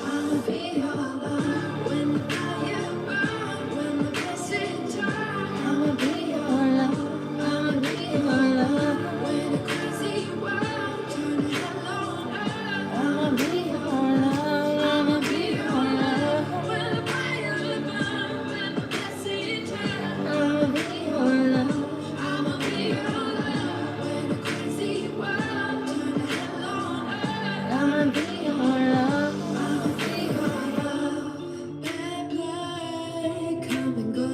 I'ma be your love when the fire burns, when the blessed turn. I'ma be your love. I'ma be your love. When a crazy world turns to hell on earth. I'ma be your love. I'ma be your love. When the fire burns, when the blessed turn. I'ma be your love. I'ma be your love. When a crazy world turns to hell on earth. I'ma be your love. I'ma be your love. Bad blood come and go.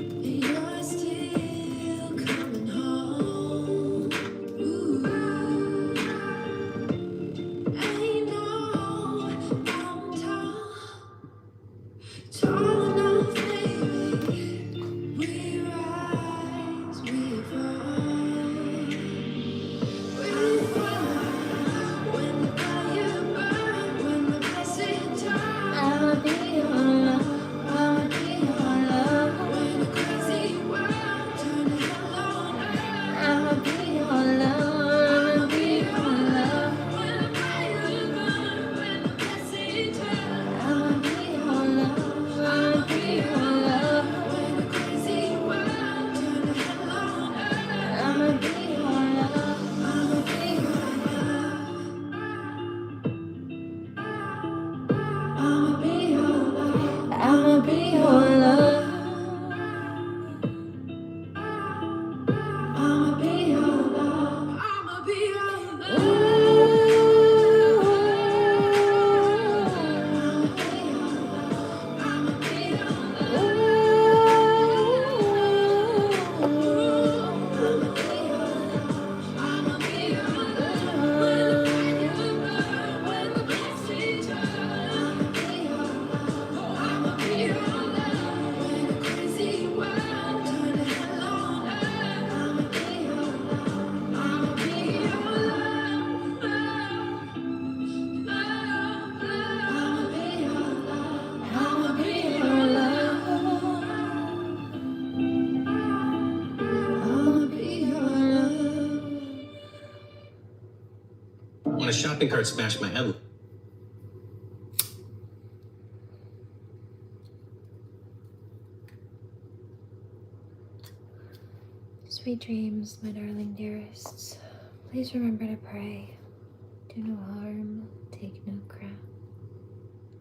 And you're still coming home. Ooh. Ain't no mountain tall enough, baby. We rise, we fall. We fall when the fire burns, when the blessed turn. I'ma be your love. I'ma be your love. When a crazy world turns to hell on earth. I'ma be your love. I'ma be your love. When the fire burns, when the blessed turn. I'ma be your love. I'ma be your love. When a crazy world turns to hell on earth. I'ma be your love. I'ma be your love. I'ma be your love. I'ma be your love. I'ma be your love. I'ma be your love. I'ma be your love. I'ma be your love. when a shopping cart smashed my head. Sweet dreams, my darling dearests. Please remember to pray. Do no harm, take no crap.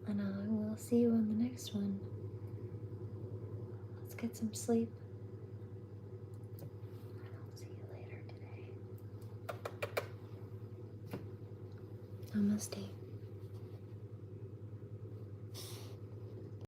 And I will see you on the next one. Let's get some sleep. And I'll see you later today. Namaste.